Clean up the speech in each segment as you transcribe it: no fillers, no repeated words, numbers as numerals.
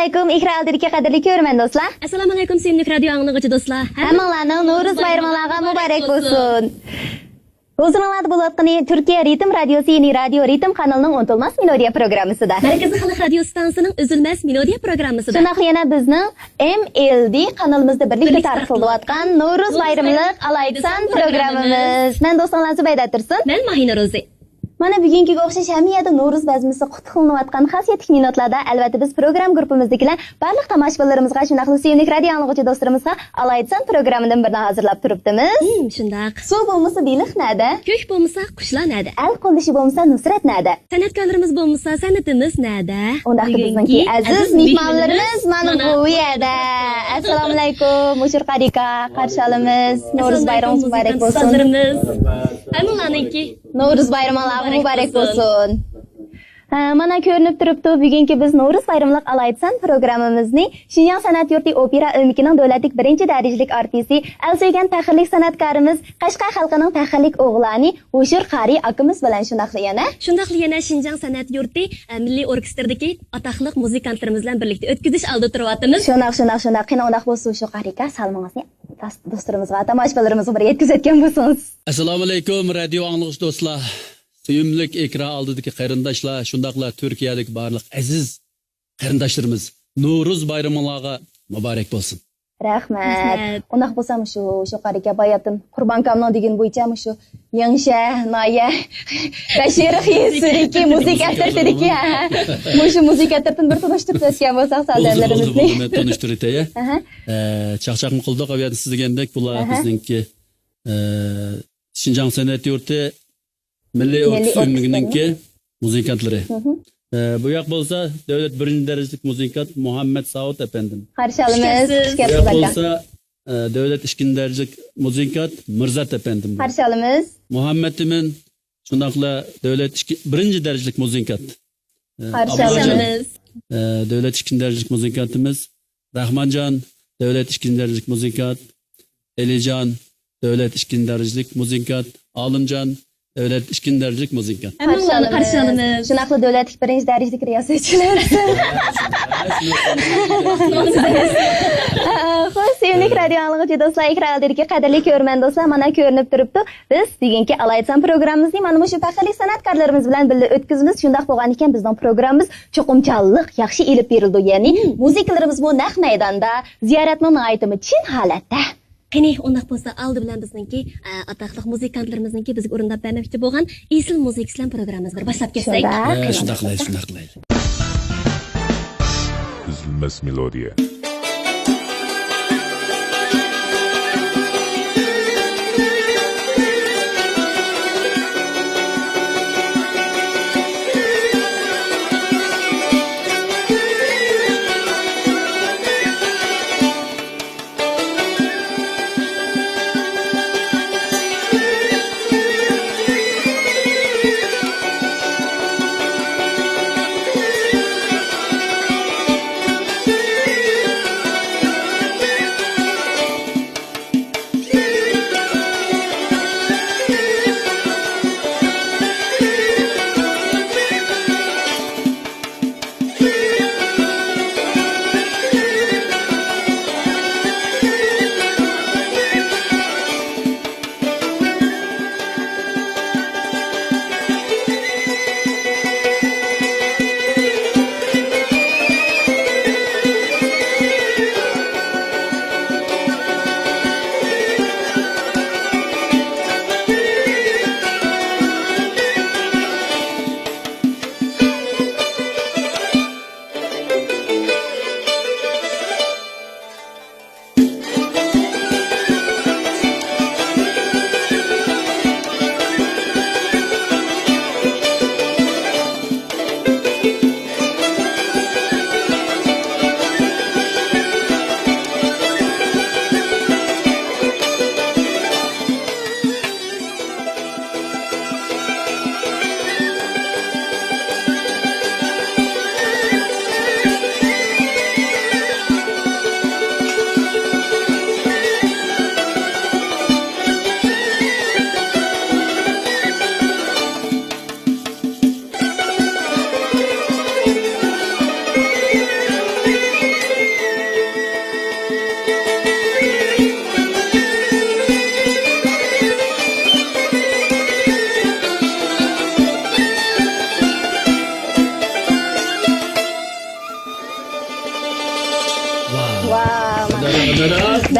alaykum, İkra'dagi qadrli ko'rman do'stlar. Assalomu alaykum, sevimli radio anglag'uchi do'stlar. Hammanglarning Navro'z bayramlariga muborak bo'lsin. Huzurlarda bo'layotgan Turkiya Ritim Radiosi yeni Radio Ritim kanalının unutulmaz melodiya programmasida. Markaziy xalq radio stansiyaning uzilmas melodiya programmasida. Shunaq yana bizning MLD kanalimizda birlikda tarqatilayotgan Navro'z bayramlik Alaytsan programmamiz. Men do'stlarni Zubayda Tursun. Men Mahina Ro'zi. Mana bugungi o'xshash hamiyada Navro'z bazmisi qutlanayotgan xosiyatli minutlarda albatta biz program guruhimizdagilar barliq tomoshabinlarimizga shunaqli sevimli radio anglag'uchi do'stlarimizga Alaytsan programidan birini hozirlab turibdimiz. Shundaq. Suv bo'lmasa beliq nada? Ko'k bo'lmasa qushlar nada? Al qo'lishi bo'lmasa nusrat nada? San'atkorlarimiz bo'lmasa san'atimiz nada? Undaqda bizningki aziz mehmonlarimiz mana bu yerda. Assalomu alaykum, Mushur Qarika, qarshi olamiz. Navro'z bayramingiz muborak bo'lsin. Hammalarningki Navro'z bayramingiz muborak bo'lsin. Mana ko'rinib turibdi, bugungi biz Navro'z bayramlik Alaytsan programmamizning Shinyon san'at yurti opera o'mikining davlatlik birinchi darajalik artisti, alsaygan tahirlik san'atkorimiz, Qashqar xalqining tahirlik o'g'lani Mushur Qari akamiz bilan shunaqli yana Shinjon san'at yurti milliy orkestridagi atoqli muzikantlarimiz bilan birlikda o'tkazish oldida turyapmiz. Shunaq. Qani undaq bo'lsa shu Qarika salmoningizni do'stlarimizga, tomoshabinlarimizga bir yetkazayotgan bo'lsangiz. Assalomu alaykum radio anglag'uchi do'stlar. Suyumlik ekran oldidagi qarindoshlar, shundaqla Turkiyadagi barliq aziz qarindoshlarimiz Navro'z bayramlariga muborak bo'lsin. Rahmat. Undaq bo'lsa shu Qarika bayatim Qurbon kamnon degan bo'yicha shu Yangsha, Noya, Bashir Xisriki muzika tartidiki. Shu muzika tartin bir tanishtirib o'tgan bo'lsak sazanlarimizni. Tanishtiraylik. Chaqchaqmi qildik, avval siz degandek bular bizningki Shinjon san'at yurti milliy o'rkestriningki muzikantlari. Bu yoq bo'lsa davlat birinchi darajalik muzikant Muhammad Saud efendim. Qarshi olamiz. Bu yoq bo'lsa davlat ikkinchi darajalik muzikant Mirzat efendim. Qarshi olamiz. Muhammad Emin shundaqla davlat birinchi darajalik muzikant. Qarshi olamiz. Davlat ikkinchi darajalik muzikantimiz Rahmonjon davlat ikkinchi darajalik muzikant. Elijon davlat ikkinchi darajalik muzikant. Olimjon davlat ikkinchi darajalik muzikant. Hammalarni qarshi olamiz. Shunaqli davlat birinchi darajalik riyosatchilar. Xo'sh, sevimli radio anglag'uchi do'stlar, ekrandagi qadrli ko'rman do'stlar, mana ko'rinib turibdi. Biz bugungi Alaytsan programmamizni mana shu faxrli san'atkorlarimiz bilan birga o'tkazamiz. Shundaq bo'lgan ekan, bizning programmamiz cho'qimchanlik yaxshi elib berildi. Ya'ni muzikalarimiz bu naq maydonda, ziyoratning aytimi chin holatda. Qani undaq bo'lsa oldi bilan bizningki atoqli muzikantlarimizningki bizga o'rindab bermoqchi bo'lgan Esil Muzikaslan programmamizni boshlab ketsak. Shundaqlaydi. Üzülmez melodiya.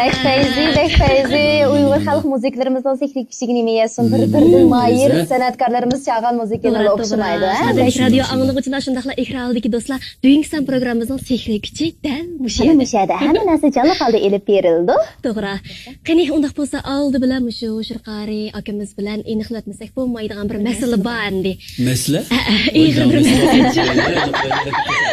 Bek feyzi Uyghur halk müziklerimizden sekrik kişiliğini meyesin. Bir mayır sanatkarlarımız çağan müziklerine okşamaydı. Hozir radio anglag'uchilar shundaqla ekrandagi do'stlar, bugungi san programmamizning sehriy kuchi dal mushu Ana yerda. müşahede hamma narsa canlı holda elib berildi. To'g'ri. Qani undaq bo'lsa, oldi bilan mushu Shirqari akamiz bilan aniqlatmasak bo'lmaydigan bir masala bor endi. Mesle? Ig'ir bir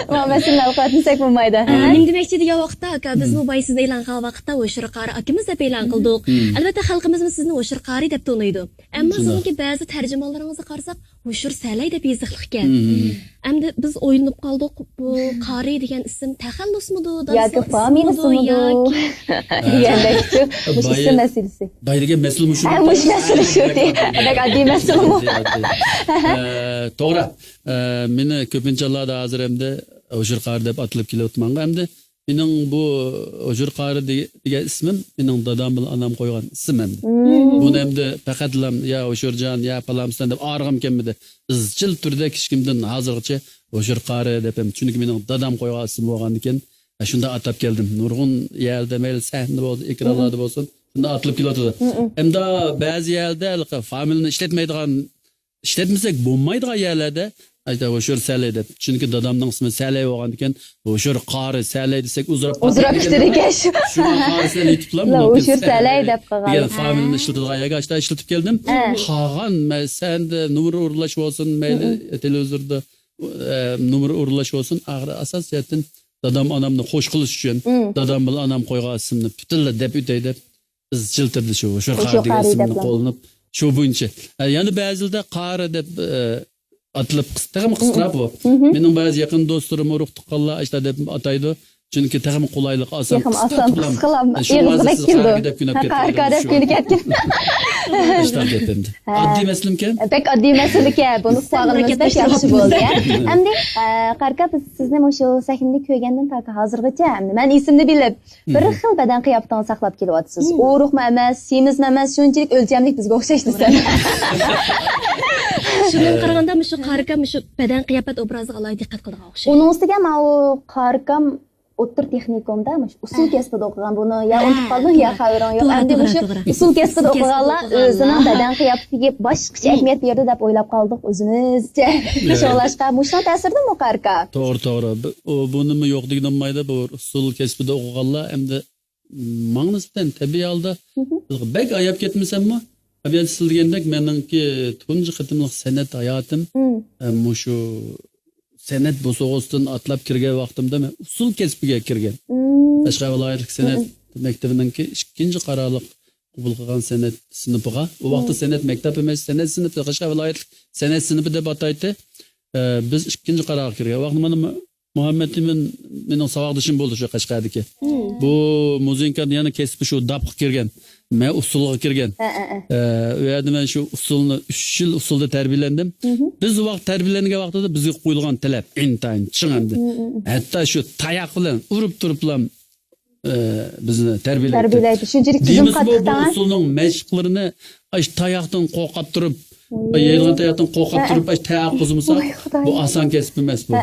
Ama mesela avukatınsak bu mayda. Nim demoqchi degan vaqtda aka biz bu boy sizni e'lon qilgan vaqtda o Shirqari akamiz deb e'lon qildik. Albatta xalqimiz sizni o Shirqari deb taniydi. Ammo sizniki ba'zi tarjimonlaringizga qarasak, Ushur Salay deb yoziqlik ekan. Endi biz o'ylanib qoldik, bu Qari degan ism taxallusmidi, Yoki familiyasimidu degandekchi. Mush ism masalasi. Bayraga mesle muşu. Mush masala shu deydi. Bak addiy masala bu. To'g'ri. Meni ko'pinchalarda hozir hamda O'shur qari deb atilib kelyapman. Hamda mening bu O'shur qari degan ismim mening dadam bilan onam qo'ygan ism endi. Buni hamda faqatlam ya O'shurjon ya Palamston deb arg'im kelmadi. Izchil turda hech kimdan hozirgacha O'shur qari deb ham, chunki mening dadam qo'ygan ism bo'lgan ekan. Shunda atab keldim. Nurg'un yerda mayli sahna bo'ldi, ekranlarda bo'lsin. Shunda atilib kelyapti. Hamda ba'zi yerda familiyani ishlatmasak bo'lmaydigan yerlarda ayta O'shur Salay deb. Chunki dadamning ismi Salay bo'lgan ekan. O'shur qari Salay desak uzrab ketdi ekan shu. Shunga qari Salay tutlam. O'shur Salay deb qolgan. Degan familiyani ishlatadigan yerga ishlatib keldim. Qolgan senda numar urlash bo'lsin, mayli televizorda numar urlash bo'lsin, asosiyatdan dadam onamni xo'sh qilish uchun dadam bilan onam qo'ygan ismni butunlay deb o'tay deb izchil turdi shu O'shur qari degan ismni qo'llanib shu bo'yicha. Yana ba'zida qari deb atilib qisqarib bu. Mening ba'zi yaqin do'stlarim urug' tuqqanlar ishlar deb ataydi. Chunki tag'im qulaylik oson. Qisqalam. Eg'izrak keldi. Qarqa deb kelgan. İşte dedim. Addi meslimken? Pek addi meseleke. Bunu qulog'imizda yaxshi bo'ldi. Endi qarqa biz sizni shu sahnada ko'rgandan taka hozirgacha men esimni bilib bir xil badan qiyofatini saqlab kelyapsiz. O'ruqma emas, semizma emas, shunchalik o'lchamlik bizga o'xshash desam. Shundan qaraganda mushu qarikam mushu badan qiyofat obraziga alohida diqqat qilgan o'xshaydi. Uning ustiga men u qarikam o'ttir texnikumda usul kasbida o'qigan buni ya unutib qoldim ya xabarim yo'q. Endi o'sha usul kasbida o'qiganlar o'zining badan qiyofatiga boshqacha ahamiyat berdi deb o'ylab qoldik o'zimizcha. Sho'lashqa mushun ta'sirdimi qarika? To'g'ri. Bunimi yo'q deganmaydi bu usul kasbida o'qiganlar endi ma'nisidan tabiiy holda bek ayab ketmasammi? Tabiat sizlagandek meningki tunji qitimliq san'at hayotim mushu san'at bo'sog'isidan atlab kirgan vaqtimda men usul kasbiga kirgan. Tashqi viloyatlik san'at maktabininki 2-qaraliq qabul qilgan san'at sinfiga. U vaqtda san'at maktabi emas, san'at sinfi, Tashqi viloyatlik san'at sinfi deb ataydi. Biz 2-qaraliq kirgan. Vaqt mana Muhammad mening savodishim bo'ldi shu Qashqardagi. Bu muzikani yana kesib shu dabqa kirgan. Men usulga kirgan. U yerda men shu usulni 3 yil usulda tarbiyalandim. Biz u vaqt tarbiyalangan vaqtda bizga qo'yilgan talab intayin chiqandi. Hatto shu tayoq bilan urib turiblam bizni tarbiyalaydi. Shunchalik tizim qattiqdan. Bu usulning mashqlarini ash tayoqdan qo'rqib turib, yeyilgan tayoqdan qo'rqib turib ash tayoq buzmasa bu oson kasb emas bu.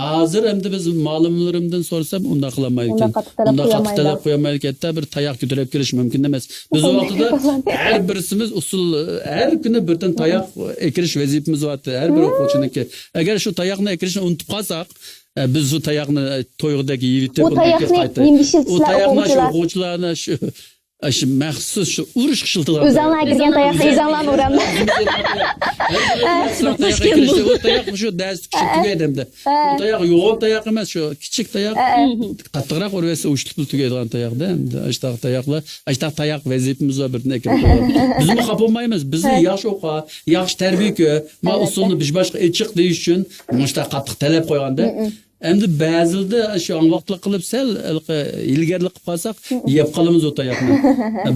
Hozir endi biz ma'lumlarimdan so'rasam unda qilmaydi ekan. Unda qattiq talab qo'ymaydi ekan. Bir tayoq ko'tarib kirish mumkin emas. Biz u vaqtda har birisimiz usul har kuni birdan tayoq ekirish vazifamiz bor. Har bir o'quvchiniki. Agar shu tayoqni ekirishni unutib qolsak, biz bu tayoqni to'yg'idagi yeyib bu tayoqni o'quvchilarni shu maxsus shu urish qildilar. O'zinglar kirgan tayoqni o'zinglar uraman. O tayoq shu dars tugaydi endi. Bu tayoq yo'q tayoq emas, shu kichik tayoq. Qattiqroq ursa uchlib tugaydigan tayoqda. Endi ashtaq tayoqlar, ashtaq tayoq vazifamiz va birni ekan. Biz mi qopolmaymiz? Bizni yaxshi o'qa, yaxshi tarbiya, ma usulni biz boshqa echiq deyish uchun mushta qattiq talab qo'yganda endi ba'zida shu vaqtli qilib sal ilgarilik qilib qolsak, yeb qolamiz o tayoqni.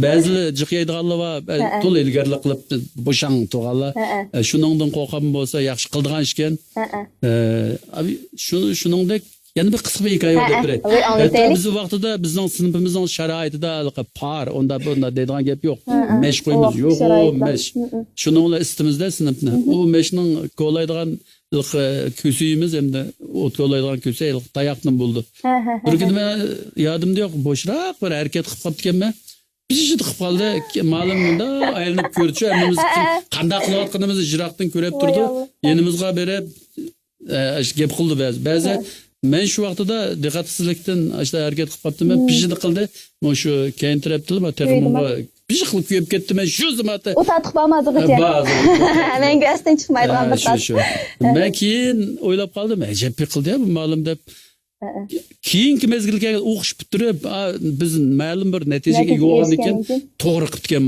Ba'zi jiqyaydiganlar va to'la ilgarilik qilib bo'shang to'g'anlar. Shuningdan qo'rqam bo'lsa, yaxshi qildigan ishkan. Shuningdek yana bir qisqa bir hikoya deb beraylik. evet, anlataylik. Biz vaqtida bizning sinfimizning sharoitida par onda bunda deydigan gap yo'q. Mesh qo'ymiz yo'q, o mesh. Shuning bilan istimizda sinfni. U meshning qo'laydigan kösüyümüz hem de o't qo'laydigan köse tayoqdan bo'ldi. Bir kuni men yodimda yo'q, bo'shroq bir harakat qilib qolibdikanman. Pishishib qoldi, ma'lum bunda aylanib ko'rchi, hammamiz qanday qilayotganimizni jiroqdan ko'rib turdi. Yenimizga berib gap qildi ba'zi. Men shu vaqtida diqqatsizlikdan işte harakat qilib qolibdim. Pishishib qildi. Men shu keyin tarafdim, texmonga pishib qilib kuyib ketdim. Men shu zamanda o tatıq bo'lmadigicha. Men gasdan chiqmaydigan bir tat. Men keyin o'ylab qoldim, ajab qildi bu ma'lum deb. Keyingi mezgilga o'qish bitirib, biz ma'lum bir natijaga yo'g'an ekan, to'g'ri qilib ketgan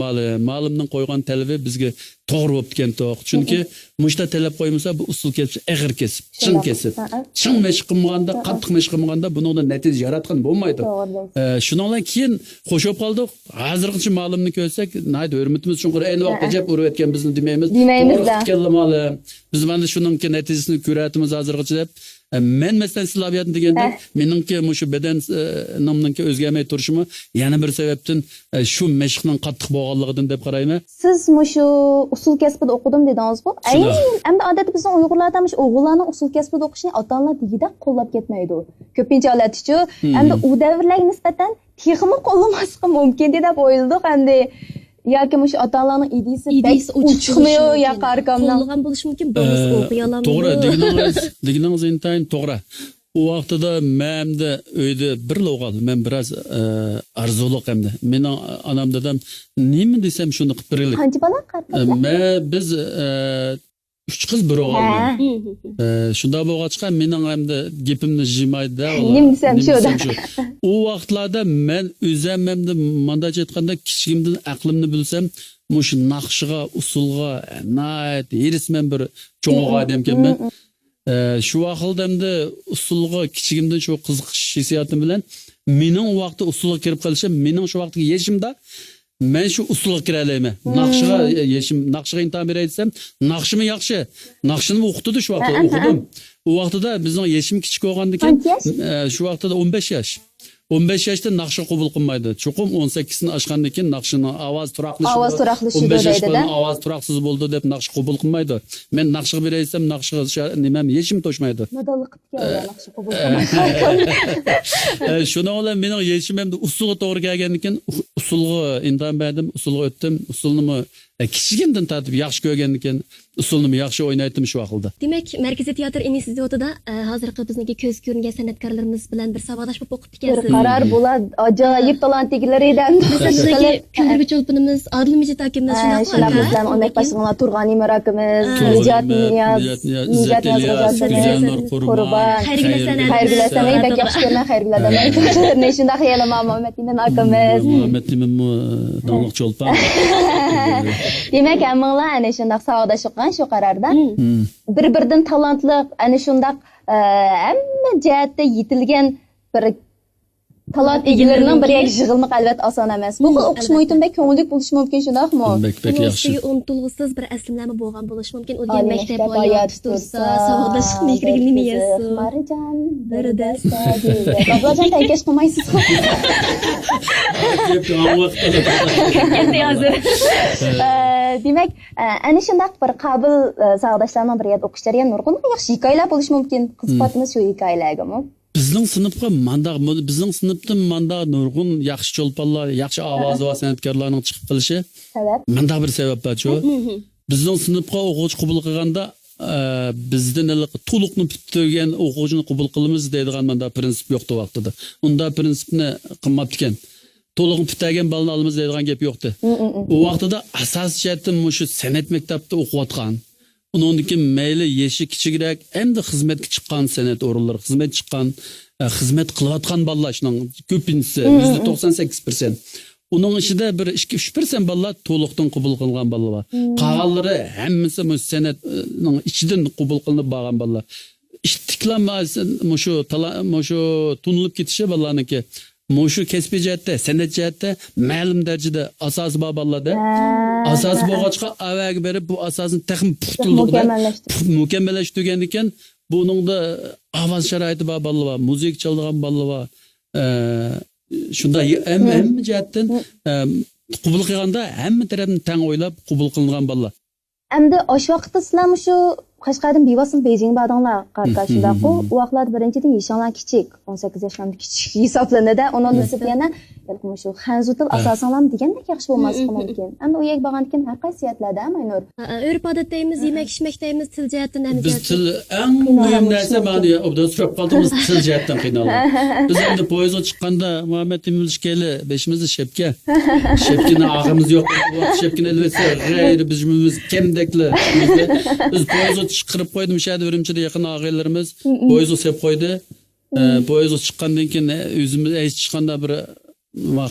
ma'lumning qo'ygan talabi bizga to'g'ri bo'lib ketgan to'q. Chunki mushta talab qo'ymasa bu usul kesib, eg'ir kesib, chin kesib. Chin mesh qilmaganda, qattiq mesh qilmaganda buningdan natija yaratgan bo'lmaydi. Shundan keyin qo'shib qoldik. Hozirgacha ma'lumni ko'rsak, naydi hurmatimiz chunki ayni vaqtda jab urib o'tgan bizni demaymiz. Biz mana shuningki natijasini ko'ratimiz hozirgacha deb. Men mesela Slaviyatın degende meningki mushu beden nomninki o'zgarmay turishimi yana bir sababdan shu meshqning qattiq bo'lganligidan deb qarayman. Siz mushu usul kasbida o'qidim dedingiz-ku. Endi odatda bizning Uyg'urlarda o'g'illarning usul kasbida o'qishini ota-onalar degida qo'llab ketmaydi. Ko'pincha holatchi, endi u davrlarga nisbatan texmi qo'llamaslik mumkin deb o'yladik endi. Yoki mush ota-onalarning ideyasi uchiqmiyor yo qarqamdan qo'llagan bo'lishi mumkin, bolasi o'qiy olmaydi. To'g'ri, deganingiz intayin to'g'ri. U vaqtida menimda uyda bir o'g'il, men biroz arzuliq hamda. Mening onam dadam nima desam shuni qilib beraylik. Qancha bola qarqamda? Biz 3 qiz bir o'g'il. Shunda bo'lg'achqa mening hamda gapimni jimaydi. Nima desam shu. U vaqtlarda men o'zim hamda mandaç aytganda kichigimdan aqlimni bilsam, mush naqshiga, usulga, nayt, erismen bir cho'ng odam ekanman. Shu vaqtda usulga kichigimdan shu qiziqish hissiyotim bilan mening vaqtda usulga kirib qolishim, mening shu vaqtdagi yeshimda men shu usulga kira olmayman. Naqshiga intam beray desam, naqshimi yaxshi. Naqshini o'qitdi shu vaqtda o'qidim. U vaqtida bizning yeshim kichik bo'lgandan keyin shu vaqtida 15 yosh. 15 yoshda naqshga qabul qilmaydi. Chuqum 18 ni oshgandan keyin naqshini ovoz turaqlishi. 15 yoshdan ovoz turaqsiz bo'ldi deb naqsh qabul qilmaydi. Men naqshga beray desam, naqshga nimam yeshim to'shmaydi. Nodonlik qilgan naqshga qabul qilmaydi. Shuni bilan mening yeshim ham usulga to'g'ri kelgandan keyin usulga intam berdim, usulga o'tdim. Usulni kichigimdan tatib yaxshi ko'rgandan keyin usulni yaxshi o'ynaydim shu vaqtda. Demak, Markaziy teatr institutida hozirgi bizniki ko'z ko'ringan san'atkorlarimiz bilan bir savodlash bo'lib o'qib ekansiz. Qarar bo'ladi, ajoyib talantliklaridan. Sizlarga Kuldirbi Cho'lpinimiz, Odil Mijit akamiz shunaqa bizdan o'mak boshlig'lar Turg'on Imar akamiz, Nijat Niyaz, Qurban, Xayrgul Asamay, bak yaxshi ko'rman Xayrgul Asamay. Men shunda xayolim Muhammad Imin akamiz. Muhammad Imin Donliq Cho'lpon. Demak, hammalar ana shunday savodlashgan shu qarordan. Bir-biridan talantli, ana shunday hamma jihatda yetilgan bir talant egalarining bir yig'ilmoq albatta oson emas. Bu o'qish muhitida ko'ngillik bo'lishi mumkin, shundaqmi? Bek yaxshi. Unutilg'isiz bir aslimlarni bo'lgan bo'lishi mumkin. O'tgan maktab hayot tursa, savodlashib mehriga nima yeysiz? Marijon, bir dasta deydi. Bablajon tankash qilmaysiz. Demak, ana shunday bir qabul savodashlarning bir yerda o'qishlari ham nurg'un yaxshi hikoyalar bo'lishi mumkin. Qiziqatimiz shu hikoyalargami? Bizning sinfdan mandaq nurg'un yaxshi cho'lponlar, yaxshi ovozi va san'atkorlarning chiqib qilishi. Sabab? Mandaq bir sabab bor-ku. Bizning sinfga o'quvchi qabul qilganda bizdan to'liqni bitirgan o'quvchini qabul qilamiz deydigan mandaq prinsip yo'qdi vaqtida. Unda prinsipni qilmabdi ekan. To'liq bitirgan balni olamiz deydigan gap yo'qdi. U vaqtida asos jihatdan shu san'at maktabida o'qiyotgan. Undan keyin mayli yeshi kichikroq, endi xizmatga chiqqan san'at o'rinlari, xizmat qilayotgan bolalarning ko'pinchisi %98%. Uning ichida bir 2-3% bolalar to'liqdan qabul qilingan bolalar. Qolganlari hammasi san'atning ichidan qabul qilinib bo'lgan bolalar. İstiklanması şu tunulup gitişi vallahi Moşu kesbi cihette, senet cihette, ma'lum derecede asas baballadı. Asas boğaçka avag berip bu asasın texim mükemmelleştirgendiken Bunun da avaz şaraiti var balı var, müzik çaldıran balı var. Şunda hem cihetten kubul qilganda hamma tarafni tang o'ylab qabul qilingan bolalar. Endi osh vaqtida sizlar shu Qashqardan bevosib Beijing bardinglar qarqa shundaqu. U vaqtlarda birinchidan yoshinglar kichik, 18 yoshdan kichik hisoblanadi. Onun nisbi yana shu Hanzu til asosinglar degandek yaxshi bo'lmasi mumkin. Endi u yerga borgandan har qaysiyatlarda Aynur. Urf odatdaymiz, yemak ichmak deymiz, til jihatdan ham Biz til eng muhim narsa mani obda so'rab qoldingiz til jihatdan qiynaldik. Biz endi poyezdga chiqqanda Muhammad Timurishkeli beshimizni shepka. Shepkini og'imiz yo'q. Shepkini elbetsa g'ayri bizimiz kimdekli. Biz poyezdga chiqarib qo'ydim o'shada Urumchida yaqin og'aylarimiz poyezdga sep qo'ydi. Poyezdga chiqqandan keyin o'zimiz chiqqanda bir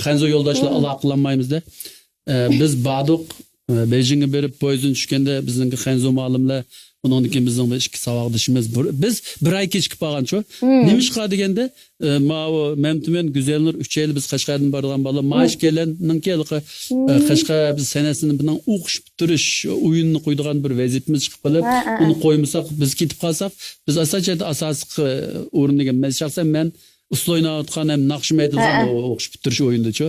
Hanzo yo'ldoshlar aloqalanmaymizda. Biz Baduq Beijingga berib poyezddan tushganda bizning Hanzo muallimlar bundan keyin bizning ikki savodishimiz biz bir oy kechikib qolgancho. Nima ish qiladi deganda ma'o Mamtumen Güzelnur 3 yil biz Qashqardan borgan bola maash kelinning kelqi Qashqar biz sanasini bilan o'qish bitirish o'yinni qo'ydigan bir vaziyatimiz chiqib qolib, uni qo'ymasak biz ketib qolsak, biz asosiy o'rniga men shaxsan men usul o'ynayotgan ham naqshim aytilgan o'qish bitirish o'yindacho.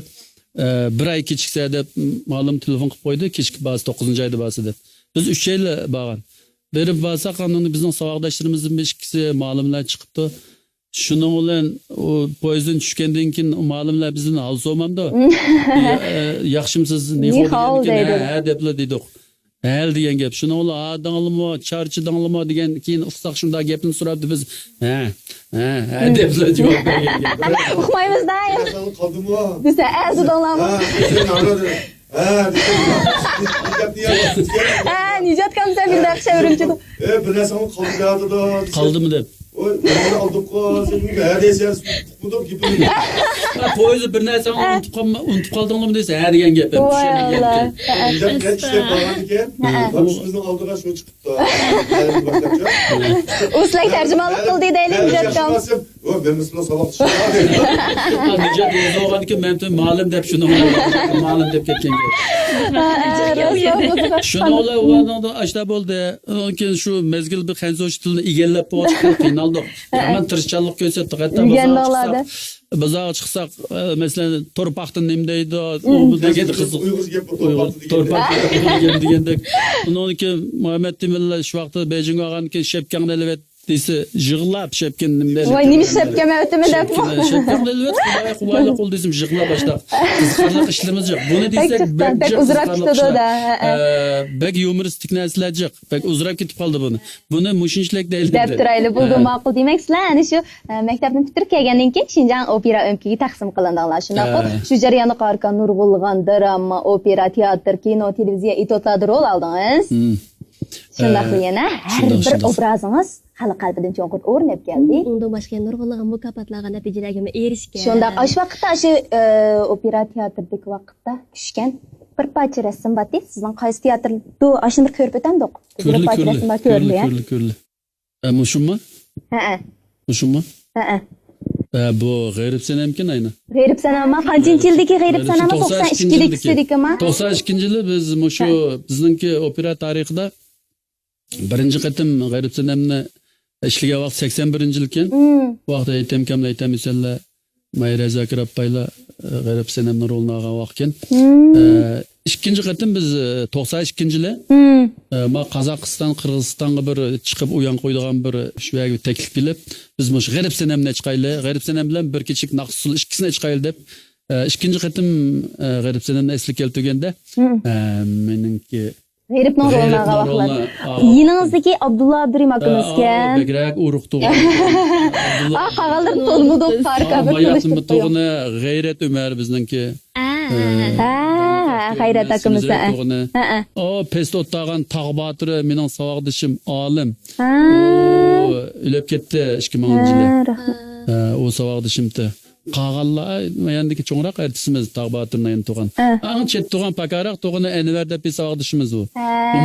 Bir oy kechiksa deb ma'lum telefon qilib qo'ydi, kechki ba'zi 9-oyda ba'zi deb. Biz 3 yil borgan. Berib bo'lsa qanuni bizning savodoshlarimizning beshkisi ma'lumlar chiqibdi. Shuning bilan o poyezddan tushgandan keyin ma'lumlar bizni hal so'mamda. Yaxshimsiz ne ha deblar dedik. Hal degan gap. Shuning bilan danglimo, charchi danglimo degan keyin ustoq shunday gapni so'rabdi biz. Ha deblar javob bergan. Uqmaymizda. Qoldimmi? Biz azidonlarmi? Nijat kamsa bir daqsha Urumchida. Bir narsani qoldiradi. Qoldimi deb. Oy, men oldim sen nima deysiz? Tutib gapini. Poyezd bir narsani unutib qoldingmi desa, ha degan gap. Nijat ketishga borgan ekan. Bizning oldiga shu chiqibdi. Uslay tarjimonlik qildi deylik Nijat kam. O ben mesela sabah çıkıyor. Nijat o'zi o'g'aniki men ma'lum deb shuni ma'lum deb ketgan gap. Shuni o'g'anda ashta bo'ldi. Keyin shu mezgil bir Hanzoch tilini egallab qo'yib qiynaldik. Hamma tirishchanlik ko'rsatdik. Hatto bazaga chiqsak, masalan, torpaqdan nima deydi, u degan qiziq. Torpaq degandek. Undan keyin Muhammad Timurlar shu vaqtda Beijingga olgan keyin shepkangni elbet deysi yig'lab shepkin nima voy nima shepkam o'timi deb shepkangni elbet qulaylik qil desam yig'lab boshlab qiziqarli ishlarimiz yo'q. Buni desak bek uzrab ketdi-da. Bek yumoristik narsalar yo'q. Bek uzrab ketib qoldi buni. Buni mushinchlik deyiladi. Deb turayli bo'ldi ma'qul demak-sizlar. Ana shu maktabni bitirib kelgandan keyin Xinjiang opera o'mkiga taqsim qilindinglar. Shunaqo shu jarayonni qarkan nurg'ulg'an drama, opera, teatr, kino, televiziya itoatlarda rol oldingiz. Shundaqli yana har bir obrazingiz hali qalbidan cho'nqir o'rnab keldi. Undan boshqa nurg'ulg'an mukofotlarga natijalarga erishgan. Shundaq osh vaqtda shu opera teatrdagi vaqtda tushgan bir parcha rasm bor. Sizning qaysi teatrda ashuni bir ko'rib o'tamdiq. Bir parcha rasm ko'rdi. Mushumma? Ha. Mushumma? Ha. Bu g'ayrib sanamkin ayni. G'ayrib sanama qancha yildagi g'ayrib sanama 92-liksidikmi? 92-yili biz shu bizningki opera tarixida birinchi qatim g'ayrib sanamni ishlagan vaqt 81-yil ekan. Vaqtda aytam misallar Mayra Zakir apaylar g'ayrib sanamni rolini olgan vaqt ekan. Ikkinchi qatim biz 92-yili ma Qozog'iston, Qirg'izistonga bir chiqib uyan qo'ydigan bir shuyaga taklif qilib, biz mush g'ayrib sanamni chiqayli, g'ayrib sanam bilan bir kechik naqsul ikkisini chiqayli deb ikkinchi qatim g'ayrib sanamni esli keltirganda meningki g'ayrib rolini olgan vaqtlar. Yining'izdagi Abdulla Abdurim akamizga bekrak urug' tug'an. Qag'aldir to'lmuduq farqa bir qilishdi. Tug'ni G'ayrat Umar bizningki. G'ayrat akamizda. O pest o'tgan Tog'batiri mening savodishim olim. O'lib ketdi 2010-yilda. O savodishimda qag'allar yandagi cho'ngroq artistimiz Tog'batirning tug'an. Chet tug'an pakaraq tug'ini Anvar deb savodishimiz u.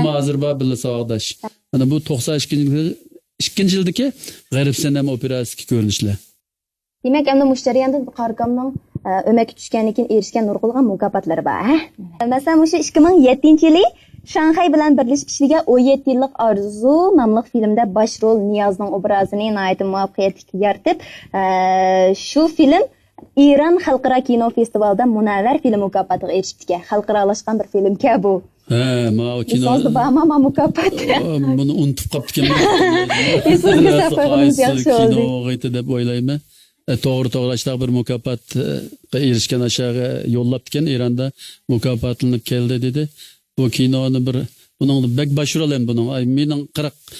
Bu hozirba billa savodash. Mana bu 92-yildagi G'ayrib sanam operasiga ko'rinishlar. Demak, endi mushtariyanda qarqamning o'mak tushganidan keyin erishgan nurg'ulg'an mukofotlari bor. Masalan, o'sha 2007-yili Shanxay bilan birlashib ishlagan 17 yillik Arzu nomli filmda bosh rol Niyozning obrazini nihoyat muvaffaqiyatli yaratib, shu film İran Xalqaro kino festivalida Munavvar film mukofotiga erishibdi. Xalqarolashgan bir film bu. Ha, ma o kino. Sozda bama mukofot. Bunu unutib qaptganman. Sizga safarimiz yaxshi oldu. Kino g'ayta deb o'ylayman. To'g'ri ashtaq bir mukofotga erishgan aşağı yo'llabgan Eronda mukofotlanib keldi dedi. Bu kinoni bir bunun bek başrol hem bunun. Ay mening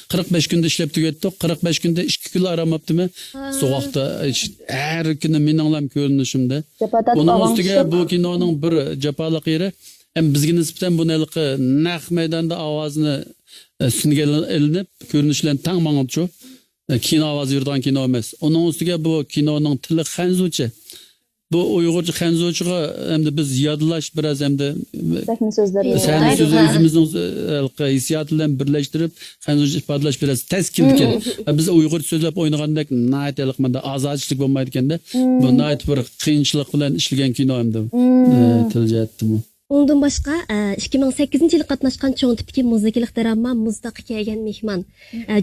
45 kunda ishlab tugatdi. 45 kunda 2 kun aramaptimi? Soğukta her kuni meninglam ko'rinishimda. Bunun ustiga bu kinoning bir japaliq yeri hem bizga nisbatan bu nalqi naq maydonda ovozini singa ilinib ko'rinishlar tang mang'ibchu. Kino ovozi yurgan kino emas. Onun ustiga bu kinoning tili xanzucha. Bu Uyg'urcha xanzuchiga hamda biz yodlash biraz hamda Sahne sözleri. sahne so'zi o'zimizning hissiyot bilan birlashtirib xanzucha ifodalash biraz tez kelgan. Biz Uyg'ur so'zlab o'ynagandek naytliqmanda ozodchilik bo'lmaydi ekanda. Bu nayt bir qiyinchilik bilan ishlagan kino hamda. Tiljatdimi? Ondan başqa 2008-yil qatnaşqan cho'ng tipki muzikalik drama Muzdaq kelgan mehmon.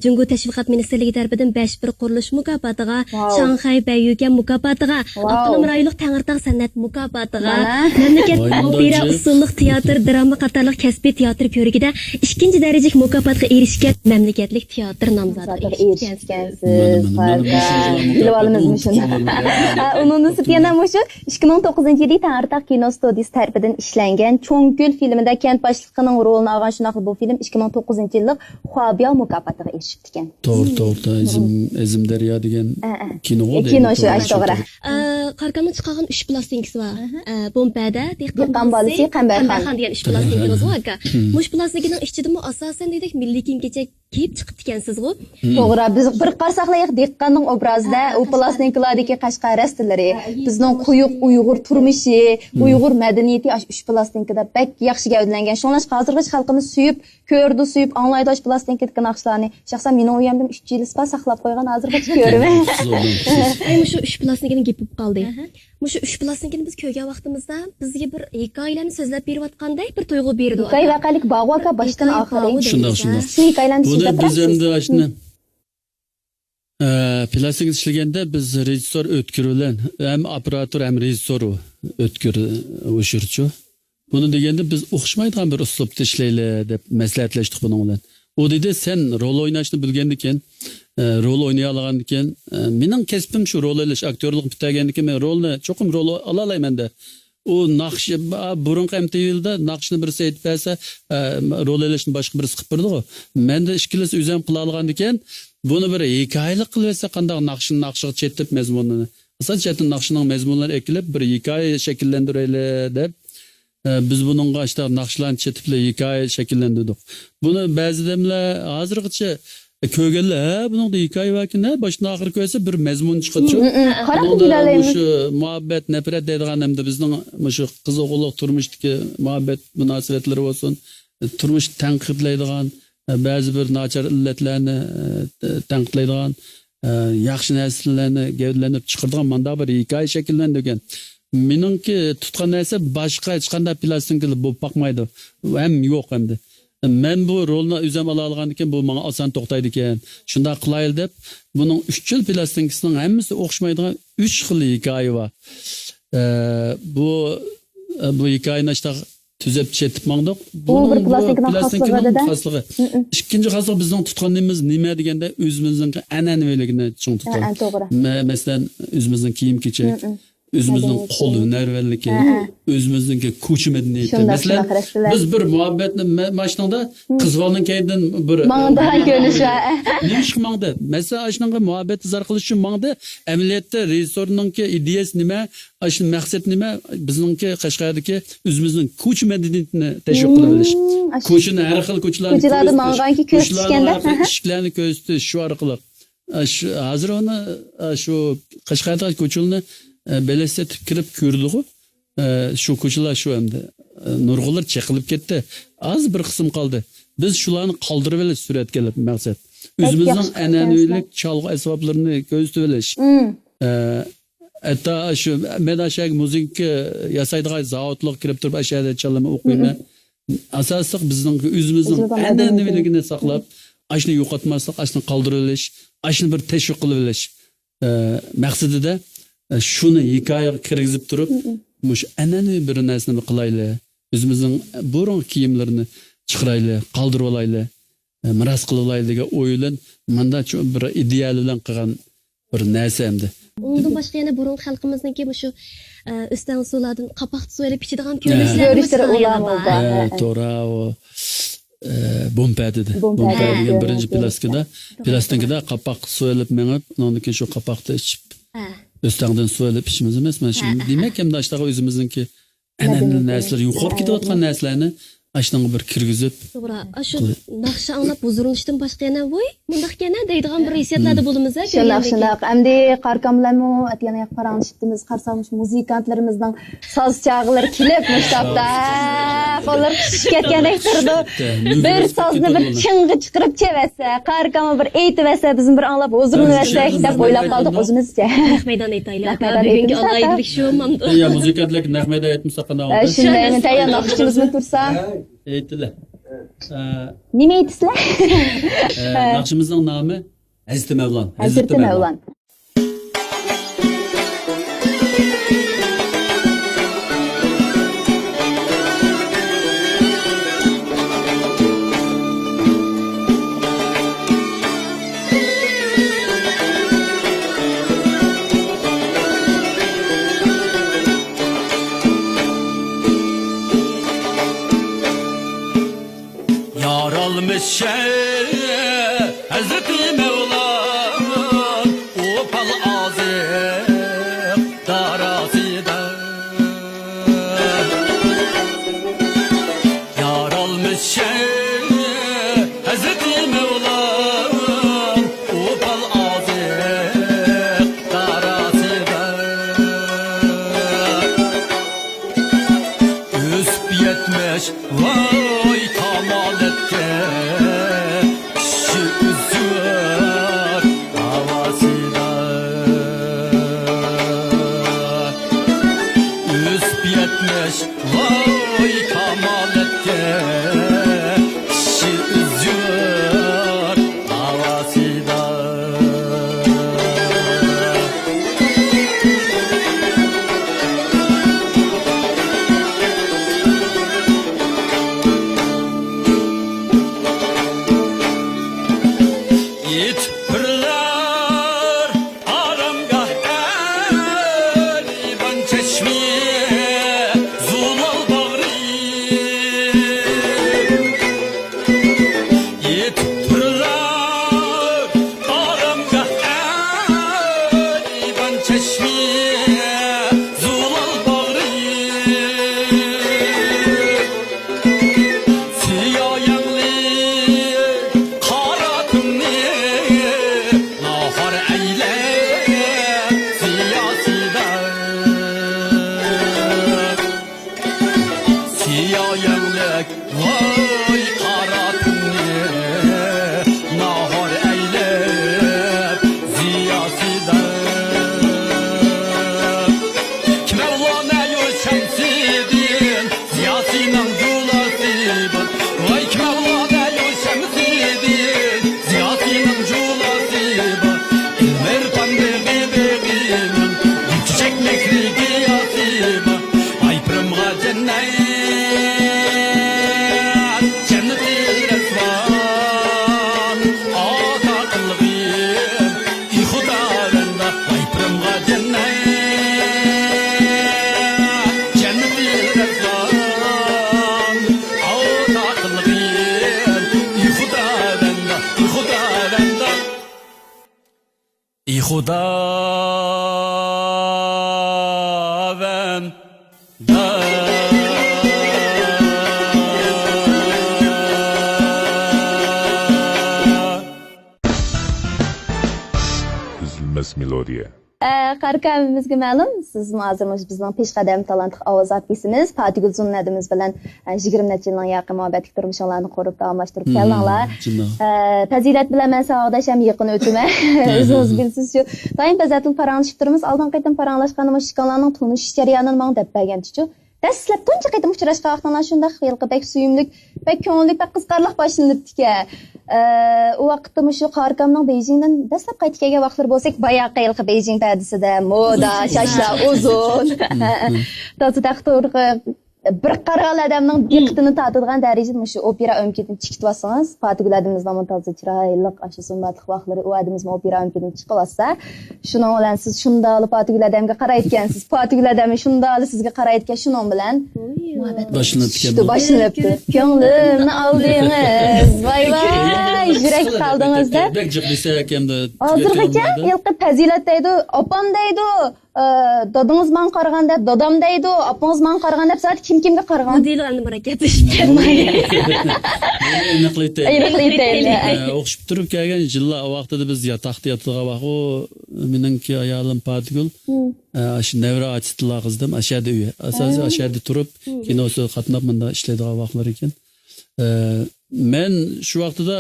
Jungo Tashviqot ministrligi tarafidan 5 qurilish mukofotiga, Shanxay Bayyuga mukofotiga, Avtonom rayonlik Tangirtaq san'at mukofotiga, mamlakat opera usullik teatr drama qatorliq kasbiy teatr ko'rigida 2-chi darajalik mukofotga erishgan mamlakatlik teatr nomzodiga erishgansiz. Bilib olamiz shuni. Onun ustiga mushu 2009-yilda Tangirtaq kino studiyasi tarafidan ishlangan Cho'ngkul filmida kent boshlig'ining rolini olgan shunaq bu film 2009-yillik Xuabiao mukofotiga erishibdi ekan. To'g'ri, Ezim Daryo degan kino. Kino shu to'g'ri. Qarkamni chiqargan 3 plastinkasi bor. Bombada Dehqon bolasi Qambarxon degan 3 plastinkamiz bor aka. Mush plastinkining ichida asosan dedik milliy kiyim-kechak kiyib chiqib ekansiz-ku. To'g'ri, biz bir qarsaqlayıq dehqonning obrazida u plastinkalardagi Qashqar rastlari, bizning quyuq Uyg'ur turmushi, Uyg'ur madaniyati 3 plastinkada bak yaxshi gavdalangan. Shunlash hozirgacha xalqimiz suyib, ko'rdi, suyib, anglaydi 3 plastinkadagi naqshlarni. Shaxsan mening o'yimda 3 yil ispa saqlab qo'ygan hozirgacha ko'raman. Shu 3 plastinkani gap bo'lib qoldi. Shu 3 plastinkani biz ko'rgan vaqtimizda bizga bir hikoyalarni so'zlab berayotgandek bir tuyg'u berdi. Hikoya vaqalik Bag'voka boshdan oxiriga. Shundoq. Shu hikoyalarni Buni biz endi ashni plastik ishlaganda biz rejissor O'tkir bilan ham operator ham rejissor O'tkir o'shirchu. Buni deganda biz o'xshamaydigan bir uslubda ishlaylik deb maslahatlashdik buning bilan. O dedi sen rol oynashni bilgandikan, rol oynay olgandikan, mening kasbim shu rol o'ylash, aktyorlik bitagandikan men rolni cho'qim rol ola olayman-da. O naqshi burunqi MTV'da naqshni birisi aytib bersa, rol o'ylashni boshqa birisi qilib berdi-ku. Menda ishkilasi o'zim qila olgandikan, buni bir hikoyalik qilib bersa qanday naqshga chetib mazmunini. Asosan naqshning mazmunlarini ekilib bir hikoya shakllantiraylik deb biz bununla işte naqshlarni chetibli hikoya shakllantirdik. Buni ba'zidamlar hozirgacha ko'rganlar buningda hikoya vakini boshdan oxiri ko'rsa bir mazmun chiqadi. Qarab kelalaymiz. Shu muhabbat, nafrat deydigan hamda bizning shu qiziquvliq turmushdagi muhabbat munosabatlari bo'lsin, turmush tanqidlaydigan, ba'zi bir nachar illatlarni tanqidlaydigan, yaxshi narsalarni gavdalanib chiqaradigan manda bir hikoya shakllantirgan. Meningki tutgan narsa boshqa hech qanday plastinkalar bo'lib boqmaydi. Ham yo'q hamda. Men bu rolni o'zim ola olgan ekan, bu menga oson to'xtaydi ekan. Shunda qilaylik deb, buning 3 xil plastinkasining hammasi o'xshamaydigan 3 xil hikoya bor. Bu hikoyani işte tuzab chetib mangdiq. Bu bir plastinkaning xosligi. Ikkinchi xosligi bizning tutganimiz nima deganda o'zimizning an'anaviligini tushuntirdi. To'g'ri. Masalan, o'zimizning kiyim-kechak, özümüzün qol hünərvəlliki, özümüzün ko'chi madaniyati. Masalan, biz bir muhabbatni mashinada qizg'onning kaydan bir mangda ko'rinishi. Nima chiqmangda? Masalan, ashunga muhabbat izhor qilish uchun mangda amaliyotda rejissorning ideyasi nima, ashun maqsad nima, bizningki Qashqardagi o'zimizning ko'chi madaniyatini tashviq qilib olish. Ko'chini har xil ko'chalarni mang'anki ko'rsatganda, ishlarni ko'rsatish shu orqali. Hozir uni shu Qashqardagi ko'chalarni belesletip kirip gördük. Şu koşular şu hem de nurgullar çekilip gitti. Az bir kısım kaldı. Biz şularını kaldırıveler süret gelip maksat. Özümüzün enenilik çalgı esvaplarını gösteriliş. Hatta şu ben aşağı müzik yasaydığı zavatlık kirip durup aşağıda çalımı okuyayım. asosliq bizning o'zimizning an'anaviligini saqlab, ashni yo'qotmaslik, ashni qoldirib olish, ashni bir tashviq qilib olish maqsadida shuni hikoyaga kirgizib turib, mush an'anaviy bir narsani qilaylik. O'zimizning burun kiyimlarini chiqaraylik, qoldirib olaylik, miras qilib olaylik degan o'ylan menda bir ideal bilan qilgan bir narsa endi. Ondan başqa yana burun xalqimizniki bu shu üstten sulardan qapak so'yilib ichadigan ko'ylaklar to'ra o bompadida. Bompa degan birinchi plastikada qapak so'yilib mengib, undan keyin shu qapoqni ichib üsttendan so'yilib ichimiz emas. Mana shu demak ham dashtaga o'zimizningki an'anaviy narsalar yo'qolib ketayotgan narsalarni ashunga bir kirgizib. To'g'ri. Shu naqsha anglab buzurilishdan boshqa yana voy, bundaq yana deydigan bir hissiyatlarda bo'limiz-a? Shunaq. Endi qarkamlarmi, atiyana qaranishimiz, qarsamish muzikantlarimizning soz chağılar kelib, mushtabda qo'llar qishib ketgandek turdi. Bir sozni bir ching'i chiqarib chevasa, qarkama bir aytibasa, bizim bir anglab huzurlansak deb o'ylab qoldik o'zimizcha. Naq maydon aytaylik. Bugungi alaydilik shu mamdu. Ya muzikantlar naq maydon aytmasa qana oldi. Shunday tayyor naqshimizmi tursa? Aytdilar. Nima aytsizlar? Naqshimizning nomi Hazrati Mavlon. Hazrati Mavlon. Yaralmış Hazreti Mevlan opal azık darasida Yaralmış Hazreti Mevlan opal azık darasida Üst yetmiş vay kamaletke Vay kamaletke kişi üzüyor havasida Yiğit pırlar aramgah eliban çeşmiye zulal bağrı Yiğit pırlar aramgah eliban çeşmiye zulal bağrı Siyah yanlı kara tümni nahar eyle siyasida Siyah yanlık vay kara tümni nahar eyle siyasida Mevlana yuşemsidin siyasinin culasıbın Vay Mevlana yuşemsidin siyasinin culasıbın İlmer pandemi bebeğimin çiçek nekri giyasıbın Ay pırımğa cennet cenneti resvan Ata kılgıyım ihudarında Ay pırımğa cennet cenneti resvan Ata kılgıyım ihudarında Üzülmez melodiya. Qarkamimizga ma'lum, siz hozirmiz bizning peshqadam talantli ovoz artistimiz Fatih Gulzun nadimiz bilan 20 necha yildan yaqin muhabbatli turmushlarni qurib davomlashtirib keldinglar. Fazilat bilan men savoqdasham yaqin o'tuma. O'zingiz bilsiz shu. Doim bazatul paranglashib turamiz. Oldin qaytam paranglashganimiz shikolarning tunish jarayonini menga deb bergandichu. Dastlab tunji qaytim uchrashgan vaqtdan shundaq xiyilqi bek suyumlik, bek ko'ngillik, bek qizqarliq boshlanibdi-ki. O vaqtda shu Qarkamning Beijingdan dastlab qaytib kelgan vaqtlar bo'lsak, bayaqi xiyilqi Beijing pardasida moda, shashlar uzun. Tatı taxtorqi bir qarg'al odamning diqqatini tortadigan darajada shu opera o'mketini chiqib olsangiz, Fatigull odamimizning muntazam chiroyli, ashu sunmatli vaqtlari u odamimizning opera o'mketini chiqib olsa, shuning bilan siz shundaqli Fatigull odamga qarayotgansiz, Fatigull odami shundaqli sizga qarayotgan shuning bilan muhabbat boshlanibdi. Ko'nglimni oldingiz, voy yurak qaldingizda. Hozirgacha ilqi fazilat deydi, opam deydi. Dadınız man qarğan deb, dadam deydi, apanız man qarğan deb, saat kimga qarğan? Bu deyil endi harakatlaşgan. O'qishib turib kelgan yillar vaqtida biz yotoqda yotgan vaqt o meningki ayolim Fatigull shu Nevra Atitilla qizdim, ashada uyi. Asosan ashada turib kinosi qatnab bunda ishlaydigan vaqtlar ekan. Men shu vaqtida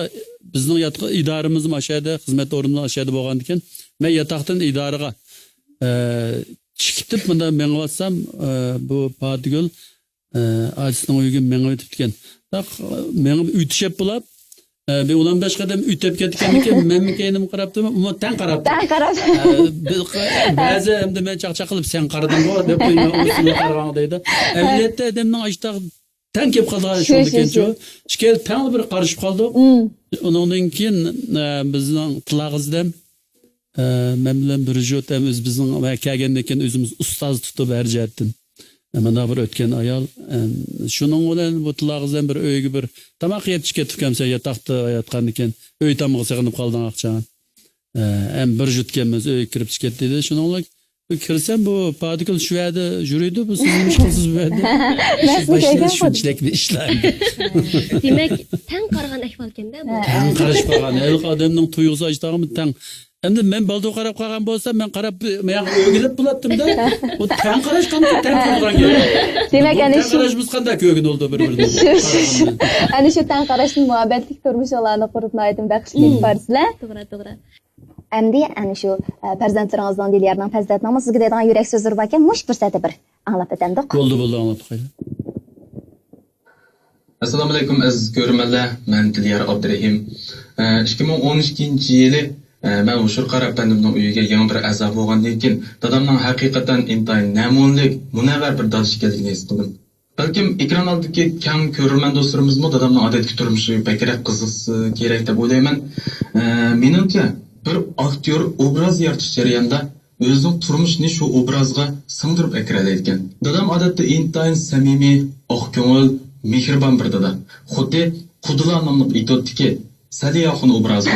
bizning idoramiz ashada, xizmat o'rnimiz ashada bo'lgan ekan. Men yotoqdan idoraga chiqib bunda mengatsam bu Fatigull Azizni uyga menga o'tib ketgan. Menga uytishib bo'lib, ben ulan başqa adam ütep ketgan ekan, men kendim qarabdim, uni tan qarabdi. Ba'zi hamda men chaqchaq qilib sen qarading-ku deb qo'ygan, qarag'an deydi. Amaliyotda odamning ashta tan kelib qolgan shu ekan-ku. Shkel tan bir qarishib qoldi. Undan keyin bizning tilag'izdan men bilan bir jo'tam bizning va kelgandan keyin o'zimiz ustoz tutib harjatdim. Mana bir o'tgan ayol shuning bilan bu tilag'izdan bir uyga bir tamoq yetib ketibkamsa yotoqda yotgan ekan, uy tomog'i sig'inib qoldan aqchagan. Ham bir jutganmiz, uyga kirib chiqib dedi. Shuningdek kirsam bu Fatigull shu yerda yuriydi, bu siz nima qilsiz bu yerda? Shunchalik ishlar. Demak, tan qarag'an ahvol ekanda bu. Tan qarash qolgan, odamning tuyg'usi ajtag'imi tan. Endi men baldo qarab qolgan bo'lsam, men qarab men o'gilib bo'latdim-da. Bu tan qarash qanday tan qilgan. Demak, ana shu qarash biz qanday ko'gin oldi bir-biridan. Ana shu tan qarashning muhabbatlik turmushlarini qurib aytdim baxshlik barsizlar. To'g'ri. Endi ana shu farzandlaringizdan Dilyarning fazilatnoma sizga deydigan yurak so'zlar bor ekan, mush fursatda bir anglab o'tamdik. Bo'ldi, anglab qo'ying. Assalomu alaykum aziz ko'rmanlar. Men Dilyar Abdurahim. 2012-yili men o'sha qarapandimning uyiga yangi bir azab bo'lgandan keyin dadamning haqiqatan intayin namunlik, munavvar bir dodish ekanligini his qildim. Balkim ekran oldidagi kang ko'rman do'stlarimizmi dadamning odatga turmushi bakrak qiziqsa kerak deb o'ylayman. Menimcha bir aktyor obraz yaratish jarayonida o'zining turmushini shu obrazga singdirib akiralayotgan. Dadam odatda intayin samimiy, oqko'ngil, mehribon bir dada. Xuddi Qudula nomli aytibdiki, Sadiyaxon obrazi.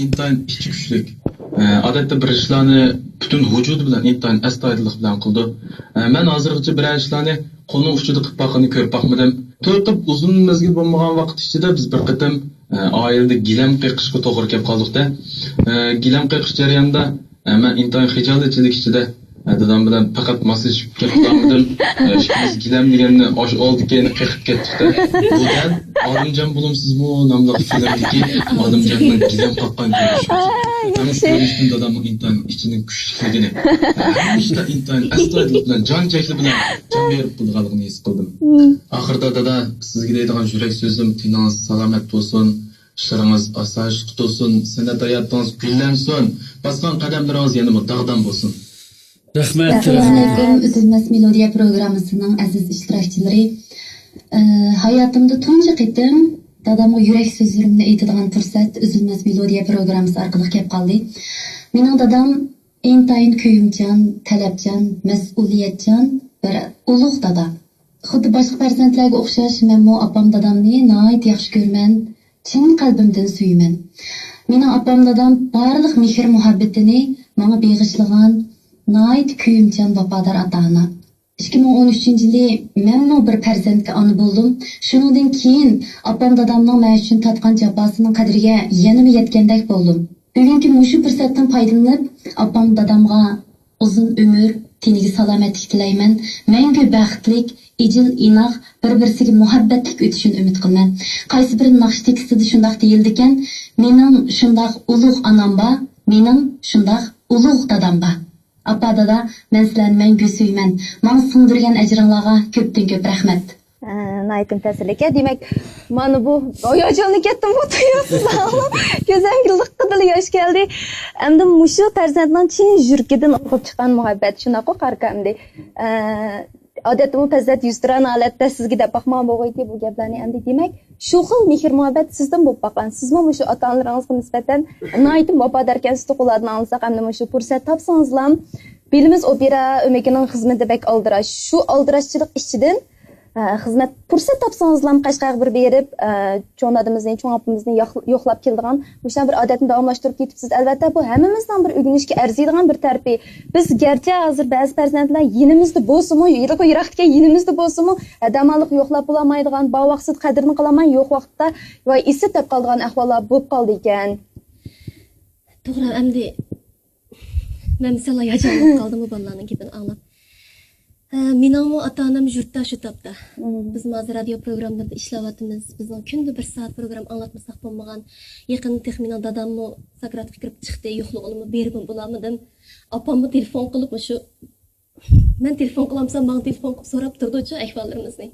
İntayin ichi kuchlik. Odatda bir ishlarni butun vujudi bilan intayin astoydillik bilan qildi. Men hozirgacha bir ishlarni qo'lning uchida qilib boqishni ko'rib boqmadim. To'qib uzun mezgil bo'lmagan vaqt ichida biz bir qatam oilada gilam qiqishga to'g'ri kelib qoldik-da. Gilam qiqish jarayonida men intayin xijolatchilik ichida dadam bilan faqat maslashib ketgandim. Biz gilam deganni osh oldi keyin qiqib ketdik-da. Budan Olimjon bo'lumsizmi nomli filmdagi Olimjonning gilam qoqqan ko'rishi. Ana shu ko'rishdan dadamning intayin ichining kuchliligini, ishda intayin astoydillik bilan jon chekli bilan jon berib qilganligini his qildim. Oxirida dada sizga deydigan yurak so'zim tinangiz salomat bo'lsin. İşleriniz asayish tutulsun, san'at hayotingiz gullansin, bosgan qadamlaringiz yana dag'dam bo'lsin. Rahmat. Üzülmez Melodiya programmasının aziz iştirakçıları. Hayatımda tunca qitim dadamga yurak so'zlarimni aytadigan fursat Üzülmez Melodiya programmasi orqali kelib qoldi. Mening dadam intayin kuyimchan, talabchan, mas'uliyatchan bir ulug' dada. Xuddi boshqa farzandlarga o'xshash menmo opam dadamni nihoyat yaxshi ko'raman. Chin qalbimdan suyman. Mening opam dadam barliq mehr muhabbatini menga beg'ishlagan nihoyat kuyimchan vafodor ota-ona. 2013-yili menmo bir farzandga ona bo'ldim. Shuningdan keyin opam dadamning men uchun tatgan jafosining qadriga yanada yetgandek bo'ldim. Bugungi mushu fursatdan foydalanib, opam dadamga uzun umr, tiniga salomatlik tilayman. Mangu baxtlik, ijil inoq bir-birisiga muhabbatlik o'tishini umid qilaman. Qaysi bir naqsh tekstida shundoq deyildi ekan, mening shundoq ulug' onam bor, mening shundoq ulug' dadam bor. Apa dada, men sizlarni mangu suyman. Manga singdirgan ajringlarga ko'pdan ko'p rahmat. Naytım təsirlikə. Demək, mana bu oyacanlı getdim bu tuyuyorsunuz. Gözəngillik qıdılı yaş geldi. Əmdə muşu pərzənddən çin jürkidin oxub çıxan muhabbət. Şuna qoq arkamdı. Adətimi pəzət 100 lira alətdə sizgi də baxmam boğuydu bu gəblərni. Əmdə demək, şu xil mehir muhabbət sizdən bu baxan. Sizmə muşu ata-analarınızға nisbətən naytım baba dərkən siz toxuladını alsaq, əmdə muşu fürsət tapsanızlam. Bilimiz opera öməkinin xizməti bək aldıraş. Şu aldıraşçılıq işçidən xizmət fürsət tapsanızlam Qashqarga bir berib, çoğun adımızın, çoğun apımızın yoxlab keldiğən müşən bir adətini davamlaşdırıb getibsiz. Əlbəttə bu həmimizdən bir ögünüşkə ərziydiğən bir tərəfi. Biz gerçi hazır bəzi pərzəndlər yenimizdə bolsunmu, yiraqdikə yenimizdə bolsunmu, damalıq yoxlab bulamaydiğən, bağ vaxtı qədrini qılamay yox vaxtda və isi təp qaldığan əhvallar bo'lib qoldi ekan. To'g'ri, endi men mesela yajanib qoldim bu bolalarning gapini anglab. Meningmi ota-onam yurtda shu topda. Biz hozir radio programlarida ishlayapmiz. Bizning kunda 1 soat program anglatmasak bo'lmagan. Yaqin texminan dadammi Sokratga kirib chiqdi, yo'qligimni berib bo'lamadim. Opamni telefon qilib shu men telefon qilamsam, menga telefon qilib so'rab turdi-chi ahvollarimizni.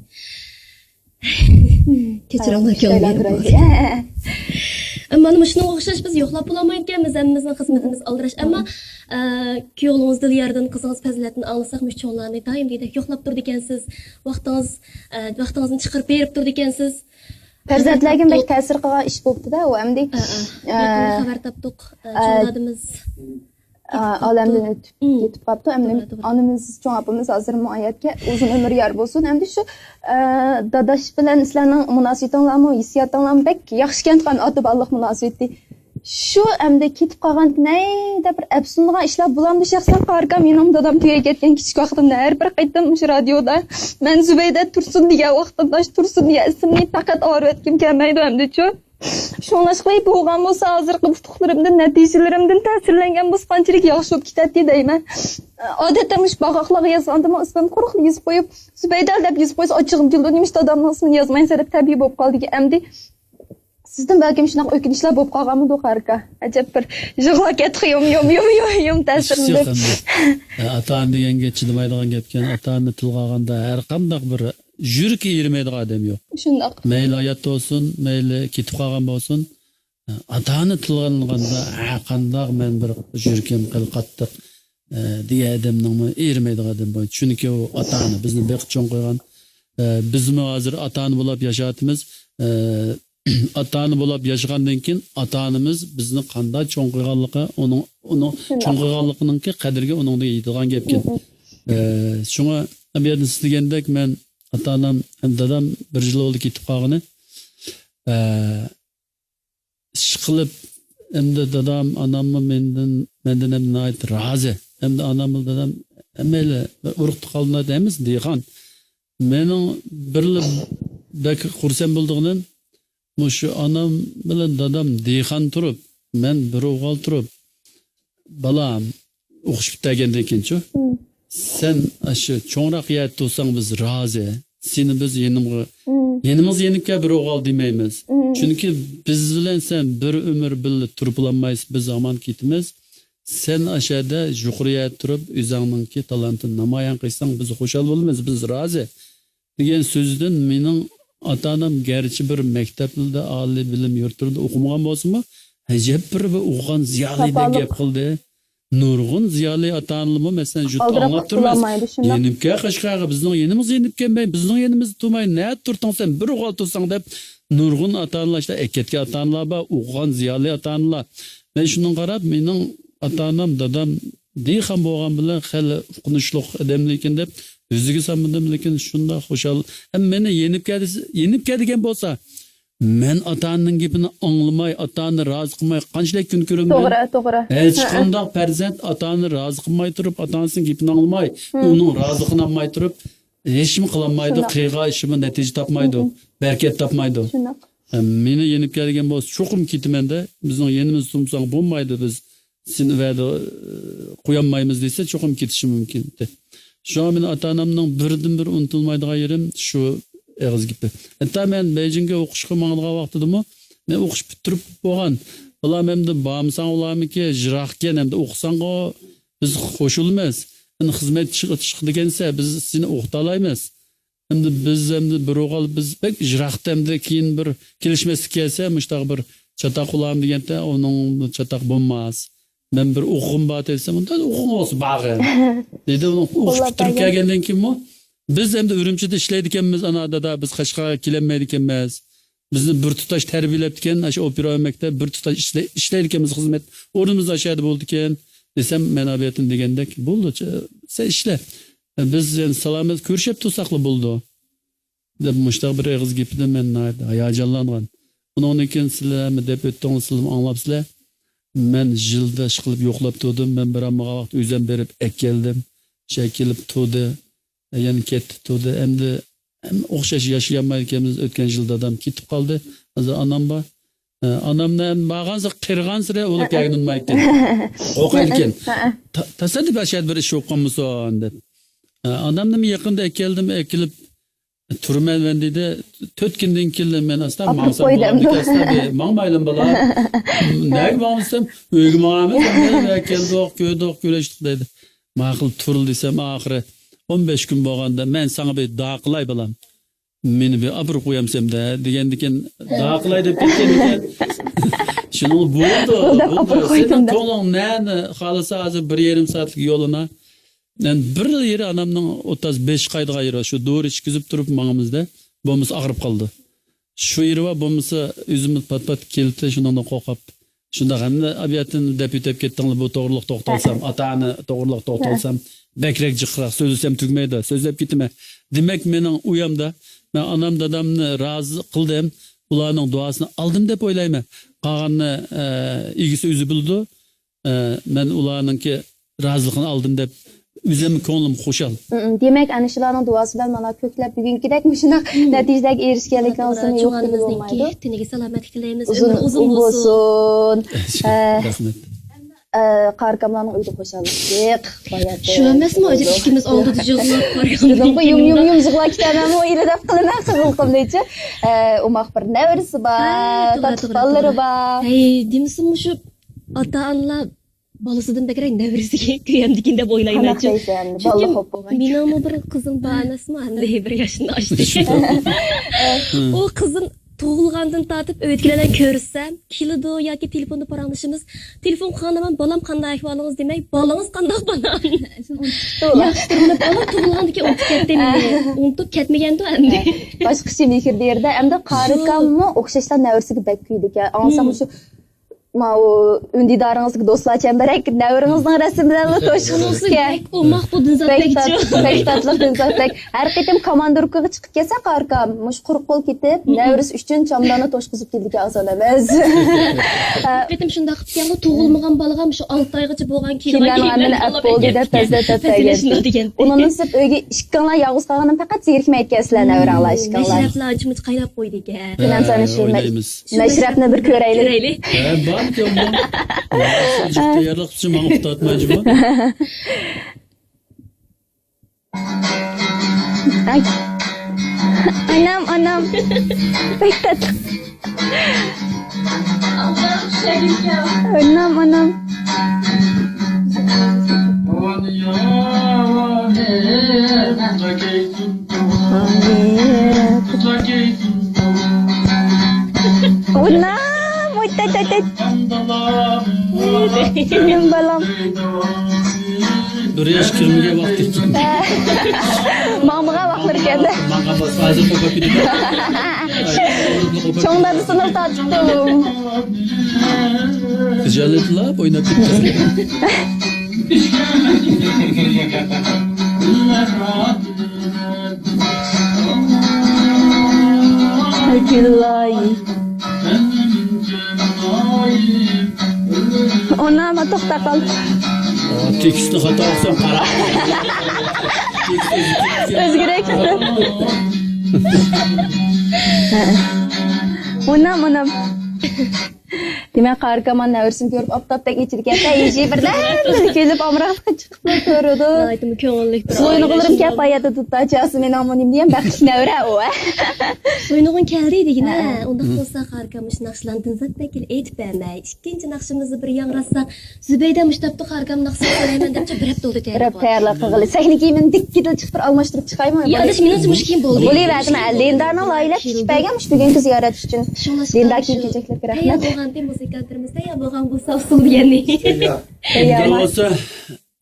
Kechiringlar kelmaydi. Mana shunga o'xshash biz yo'qlab bo'lolmayotganmiz, hammamizning xizmatimiz aldirash. Ammo kuyovlingiz Dilyardan qizingiz fazilatini anglasak, cho'nglarni doim deydi, yo'qlab turdi ekansiz, vaqtingizni chiqarib berib turdi ekansiz. Farzandlarga bek ta'sir qilgan ish bo'ldi-da, u hamda xabar topdik, cho'nglarimiz olamdan o'tib ketib qolibdi. Onamiz, cho'ng opamiz hozir muayatga uzun umr yor bo'lsin. Hamda shu dadash bilan sizlarning munosabatinglarmi, hissiyotinglarmi bek yaxshi ekan, ota-bolalik munosabati. Şu hamda ketib qolgan neyda bir afsungan ishlar bo'lamdi shaxsan qarqam mening dadam tuya ketgan kichik vaqtimda har bir qaytam shu radioda men Zubayda Tursun degan vaqtda Tursun degan ismni faqat o'rgatkim kelmaydi hamda-chu. Şunlaşqilib bo'lgan bo'lsa hozirgi utuqlarimdan, natijalarimdan ta'sirlangan bo'lsa qanchalik yaxshi bo'lib ketadi deyman. Odatda mush bag'oqlarga yozganda men ismim quruq yozib qo'yib, Zubayda deb yozib qo'ysa ochig'im keldi, nima dadamning ismini yozmaysan deb tabiiy bo'lib qoldi. Endi sizdan balkim shunaqa o'kinishlar bo'lib qolganmi do'qarka? Ajab bir jig'lokat yum ta'sirlandi. Ata-ona deganga chidamaydigan gapkan, ata-ona tilga olganda har qanday bir yurki yirmaydigan odam yo'q. Shundoq. Mayli hayotda bo'lsin, mayli ketib qolgan bo'lsin, ata-ona tilga olganda qanday men bir yurkim qattiq degan odamning yirmaydigan odam bor. Chunki u ata-ona bizni beqchon qo'ygan. Bizmi hozir ata-ona bo'lib yashayapmiz. Ata-ona bo'lib yashagandan keyin ata-onamiz bizni qanday cho'ng qo'yganligi, uning cho'ng qo'yganligining qadriga uningda yetadigan gapkan. Shunga bu yerda siz degandek men ata-onam ham dadam bir yil bo'ldi ketib qolgani. Ish qilib endi dadam, onammi mendan ham nihoyat rozi. Endi onam dadam mayli urug'da qoldi deymiz deygan. Mening birli bak xursand bo'ldig'im Muşu anam bilan dadam deyxan turib, men bir o'g'il turib, balam o'qish bitgandan keyin-chu. Sen shu cho'ngroq yat bo'lsang biz rozi. Seni biz yenimiz yenibga bir o'g'il demaymiz. Chunki biz bilan sen bir umr birga turib olmaysiz, biz zamon ketimiz. Sen aşağıda yuqoriga turib, o'zingning talantini namoyon qilsang biz xushal bo'lamiz, biz rozi. degan so'zdan mening ota-onam garchi bir maktabda oliy bilim yurtida o'qimagan bo'lsa-mu, ajab bir o'qigan ziyoli deb gap qildi. Nurg'un ziyoli ota-onalimi masalan jutda anglab turmas. Yenibga Qashqarga bizning yenimiz yenib kelmay, bizning yenimiz turmay, ne turtang sen bir o'g'il tursang deb nurg'un ota-onalar işte eketga ota-onalar bor, o'qigan ziyoli ota-onalar. Men shuni qarab mening ota-onam dadam deyxan bo'lgan bilan xali uqunishliq odamlikin deb o'ziga sanmadim, lekin shunda xushal. Ham meni yenib kelgan bo'lsa, men ota-onaning gapini anglamay, ota-onani rozi qilmay qanchalik kun ko'raman. To'g'ri. Hech qanday farzand ota-onani rozi qilmay turib, ota-onasining gapini anglamay, uning roziligini olmay turib, hech nima qilolmaydi, qilgan ishimi natija topmaydi, barakat topmaydi. Meni yenib kelgan bo'lsa, cho'qim ketaman-da, bizning yenimiz tumsang bo'lmaydi, biz seni va'da qo'yolmaymiz desa, cho'qim ketishi mumkin. Şu an benim ota-onamning birdan bir unutilmaydigan yerim şu eg'iz gipi. Hatta men Beijingga o'qishga mang'ilgan vaqtidami, men o'qish bitirib bo'lgan. Ular menda bormsan ularniki jiroqga, hamda o'qisanga Biz qo'shilmiz. Endi xizmat chiqdigansa biz seni o'qitalaymiz. Endi biz endi bir o'g'il biz bek ijroqda endi keyin bir kelishmaslik kelsa, mushtaq bir chataq qulam deganda uning chataq bo'lmas. Men bir o'qim bor desam, unda o'qim olsa bag'i. Dedi uni o'qib bitirib kelgandan keyin biz endi Urumchida ishlaydi ekanmiz, anada biz Qashqarga kelmaydi ekanmiz. Bizni bir tutash tarbiyalab ekan, o'sha opera maktab bir tutash ishlaydi ekanmiz, xizmat o'rnimiz ashadi bo'ldi ekan. Desem menabiyetin degandek bo'ldi. Sen ishla. Biz yani salamet ko'rishib tursaqli bo'ldi. Deb mushtaq bir eg'iz gapida men hayajonlangan. Bundan keyin sizlarmi deb o'tdingiz, siz anglabsizlar. Men yilda ish qilib yo'qlab turdim. Men bir ammaga vaqt o'zim berib keldim. Kelib turdi. Yani ketdi turdi. Endi o'xshash yashamaydi ekanmiz. O'tgan yilda adam ketib qoldi. Hozir anam bor. Anamdan mağanza qirgan sira o'lib kelganmaydi. O'qirken. Tasadduq ashad bir ish o'qiganmisan deb. Anamdan yaqinda keldim, kelib turman men dedi. 4 kundan keldim men astan ma'sam. Ma'maylim bola. Nega ma'masam? Uyga ma'amiz keldik, ko'rdik, ko'rishdik dedi. Ma'qul turil desam oxiri 15 kun bo'lganda men sana bir duo qilay bolam. Meni bir abr qo'yamsam da degandikan duo qilay deb ketgan ekan. Shuni bo'ldi. Sen to'g'on nani xolisa hozir 1,5 soatlik yo'lina. Men bir yeri anamning 35 qaydiga yeri shu doğru ichkizib turib mangimizda bo'lmasa og'rib qoldi. Shu yeri va bo'lmasa o'zimiz pat keldi, shundan qo'rqib. Shunda hamda abiyatin deb yetib ketdinglar bu to'g'riliq to'xtalsam, atani to'g'riliq to'xtalsam, bekrek jiqroq so'zlasam tugmaydi, so'zlab ketma. Demak mening uyamda men anam dadamni rozi qildim, ularning duosini oldim deb o'ylayman. Qolganni igisi o'zi bildi. Men ularningki roziligini oldim deb o'zim ko'nglim xushal. Demak, ana shularning duosi bilan mana ko'klab bugünkidek shunaq natijaga erishganligimizni yo'q deb bo'lmaydi. Tiniga salomatlik tilaymiz. Uzun bo'lsin. Rahmat. Qarkamlarning uyida qo'shalik. Shu emasmi? Hozir ikkimiz oldida yig'lab Dedim yum yig'lab ketaman, o yeri deb qilmay qilqim deychi. Umaq bir nevrisi bor, tatqallari bor. Hey, demisizmi shu ota-onalar balasidan bekrek nevrisiga kuyamdikin deb o'ylayman. Balla xo'p bo'lgan. Mening bir qizim bor emasmi? Endi 1 yoshda oshdi. O qizim tug'ilgandan tortib o'tkilardan ko'rsam, keladi yoki telefonda paranglashimiz. Telefon qilganman, balam qanday ahvolingiz demak, balangiz qanday balam? Yaxshi bola tug'ilgandan keyin unutib ketdimi? Unutib ketmaganda endi. Boshqacha mehir derdi. Endi qarikammi o'xshashdan nevrisiga bak kuydi ekan. Ansam shu Mau undidaringizga do'stlar chambarak davringizning rasmi bilan qo'shilishga. Umaq bu dinzatbekchi. Bektatliq dinzatbek. Har qitim komandorkaga chiqib kelsa qarkam, mush quruq qo'l ketib, davris uchun chamdani to'shqizib keldigan oson emas. Qitim shunda qilib keldi, tug'ilmagan bolaga shu 6 oygacha bo'lgan keyin ap bo'ldi deb tazlagan. Uning nisib uyga ishkanlar yolg'iz qolganim faqat zerikmay aytgansizlar navranglar ishkanlar. Mashraflar uchimiz qaynab qo'ydi ekan. Keyin sana shu mashrafni bir ko'raylik. Yok mu? Ciddi yarlık için bana tutatmayıcı bu. Anam. Pek tatlı. Anam. Benim balam. Dur yaş kirmeye vakti için. Mamığa bakılır kendi. Manga fazla kopya gidiyor. Çoğunları sınıf tattım. Ticaretler oynayıp gitti. Akıllay. Ona ama tokta kal. Tekstini hata olsam para. Özgürek. Onam. Demek Karkaman nevresim görüp aptapta geçirken iyice birden gelip amraklıkta çıkıp görüyordu. Aytım köngüllik bir Soyunu kılırım ki hayata tutacağız men amonim diyen bakış nevre o. Soyunuğun keldiydi yine. Onda olsa karkamış nakşlandın zaten ki etip vermey. İkinci nakşımızı bir yangrasa Zübeyde müştaptı karkam nakşını söyleymen deyip bir hep doldu teyir. Rap tayarlıq qıqılı. Səhni kimin dik gidil çıxdır almışdırıb çıxayım. Ya da şimdi nasıl müşkim boldu? Bolay verdim Lendarna layla şişpəyəmiş bugünkü ziyaret üçün. Lendar kim keçəklər Ya rəhmət. boğan tem musikantlarımızda ya boğan bu savsul diyeni. Eğer olsa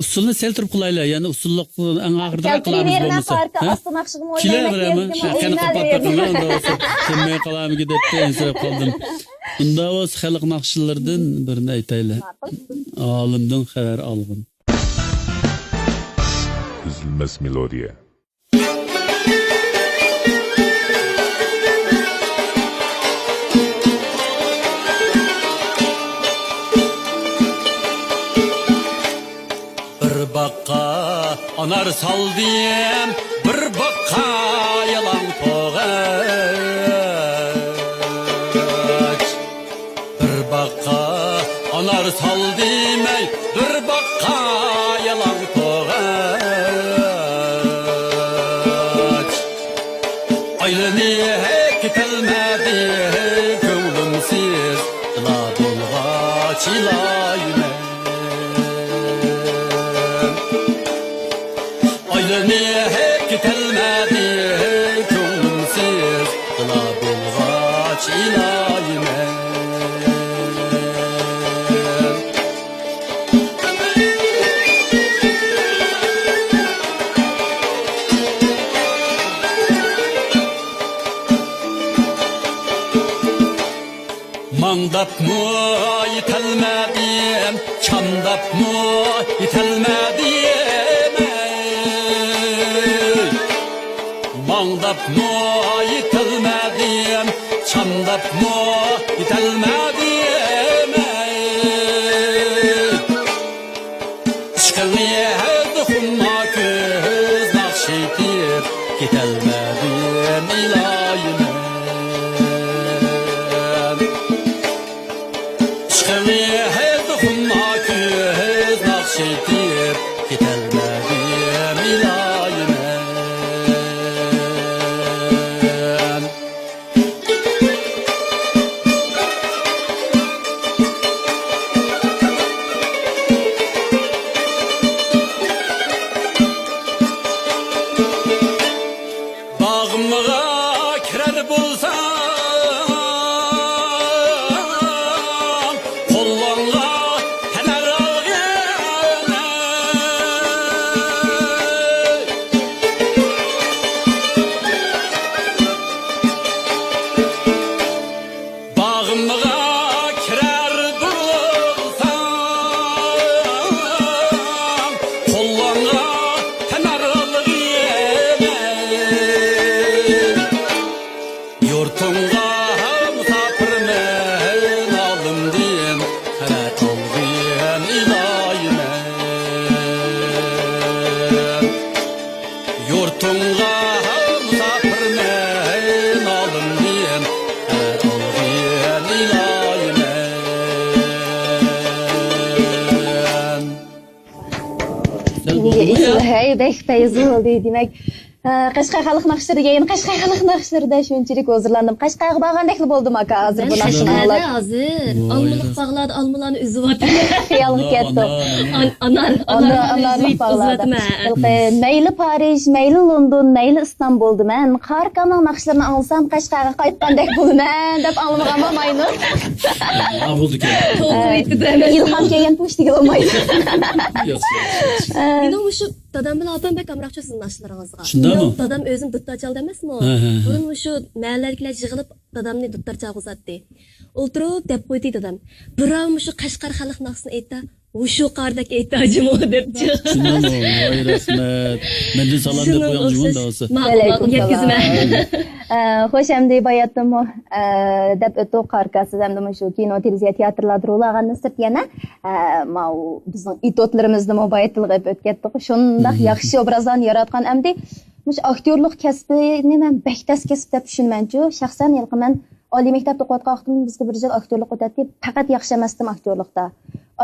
usulunu seltirip kılayla yani usulluk en ağırda kılamız olmasa. Parka astı nakşığım Kiler oynamak ama şarkını kapattık onda olsa kemmeye kalamı gidetti ensirep kaldım. Bunda olsa xalq nakşılardan birini aytayla. Alımdan haber algın. Üzülmez melodiya. Bir bakka anar saldım, bir bakka yalan toğaç. Bir bakka anar saldım, bir bakka yalan toğaç. Aylını ketelmedi gönlümsiz, la dolgaç ilayime. Aylını ketelmedi gönlümsiz, la dolgaç ilayime. Mandap mı yetelmedim, çandap mı yetelmedim. Mandap mı yetelmedim, çandap mı yetelmedim. Işkıllıya dokunma göz nakşetip, yetelmedim ilayime. Işkıllıya dokunma göz nakşetip, yetelmedim ilayime. Bağımlığa kirer bulsam, kollanla hener algına. Bağımlığa kirer bulsam, kollanla hener algına. Yurtunga musafirmen aldım diyem, hayat olgıyan ilayime. Yurtunga musafirmen aldım diyem, hayat olgıyan ilayime. Hey bek feyzi oldu demek. Qashqay xalq naqshlari keyin Qashqay xalq naqshlarida shunchalik hozirlandim. Qashqayga borgandekli bo'ldim aka hozir bu naqshlarni Şaşırdı hazır. Almalık bağladı almalarını üzüvatı. xiyolga ketdi. Anarlık bağladı. Meyli Paris, meyli London, meyli İstanbul'du men. Qarkamning naqshlarini alsam Qashqayga qaytgandek bo'laman deb almagan bo'lmaydi. Ha buldu ki. İlham kelgan pochtiga bo'lmaydi. Yine şu dadam bilan opam bek amroqcha sizning naqshlaringizga. Shunda mı? Dadam o'zim duttar chaldi emasmi? Burun şu mahallardagilar yig'ilib dadamni duttar chalg'izatdi. O'ltirib deb qo'ydi dadam. Birov şu Qashqar xalq naqsini aytdi. Şu qardaki ehtiyacım o debdi. Şundan mı? Vay resmet. Mendil salam deb qo'ygan da olsa. Ma'lum yetkizma. Xo'sh, endi bayatdim deb o'tib qarkasiz endi shu kino, televiziya, teatrlarda ro'laganni sirt yana mau bizning itotlarimizni mobaytilib o'tkatdik. Shundaq yaxshi obrazlarni yaratgan endi mush aktyorlik kasbini men bektas kasb deb tushunmanchu. Shaxsan men oliy maktabda o'qiyotgan vaqtimda bizga bir yil aktyorlik o'tadi. Faqat yaxshi emasdim aktyorlikda.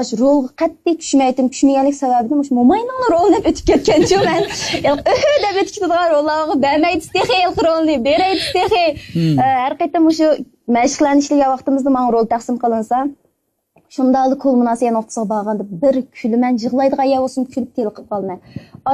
Ash rolga qat'iy tushmaganlik sababini mush mo'mayning rolini o'tib ketganchu men. Deb o'tib ketadigan rollarga bermaydi istexi rolni beraydi istexi. Har qayta mushu mashqlanishliga vaqtimizda men rol taqsim qilinsa, shundaqli kulminatsiya nuqtasiga borganda bir kulaman yig'laydigan ya bo'lsin kulib teliqib qolman.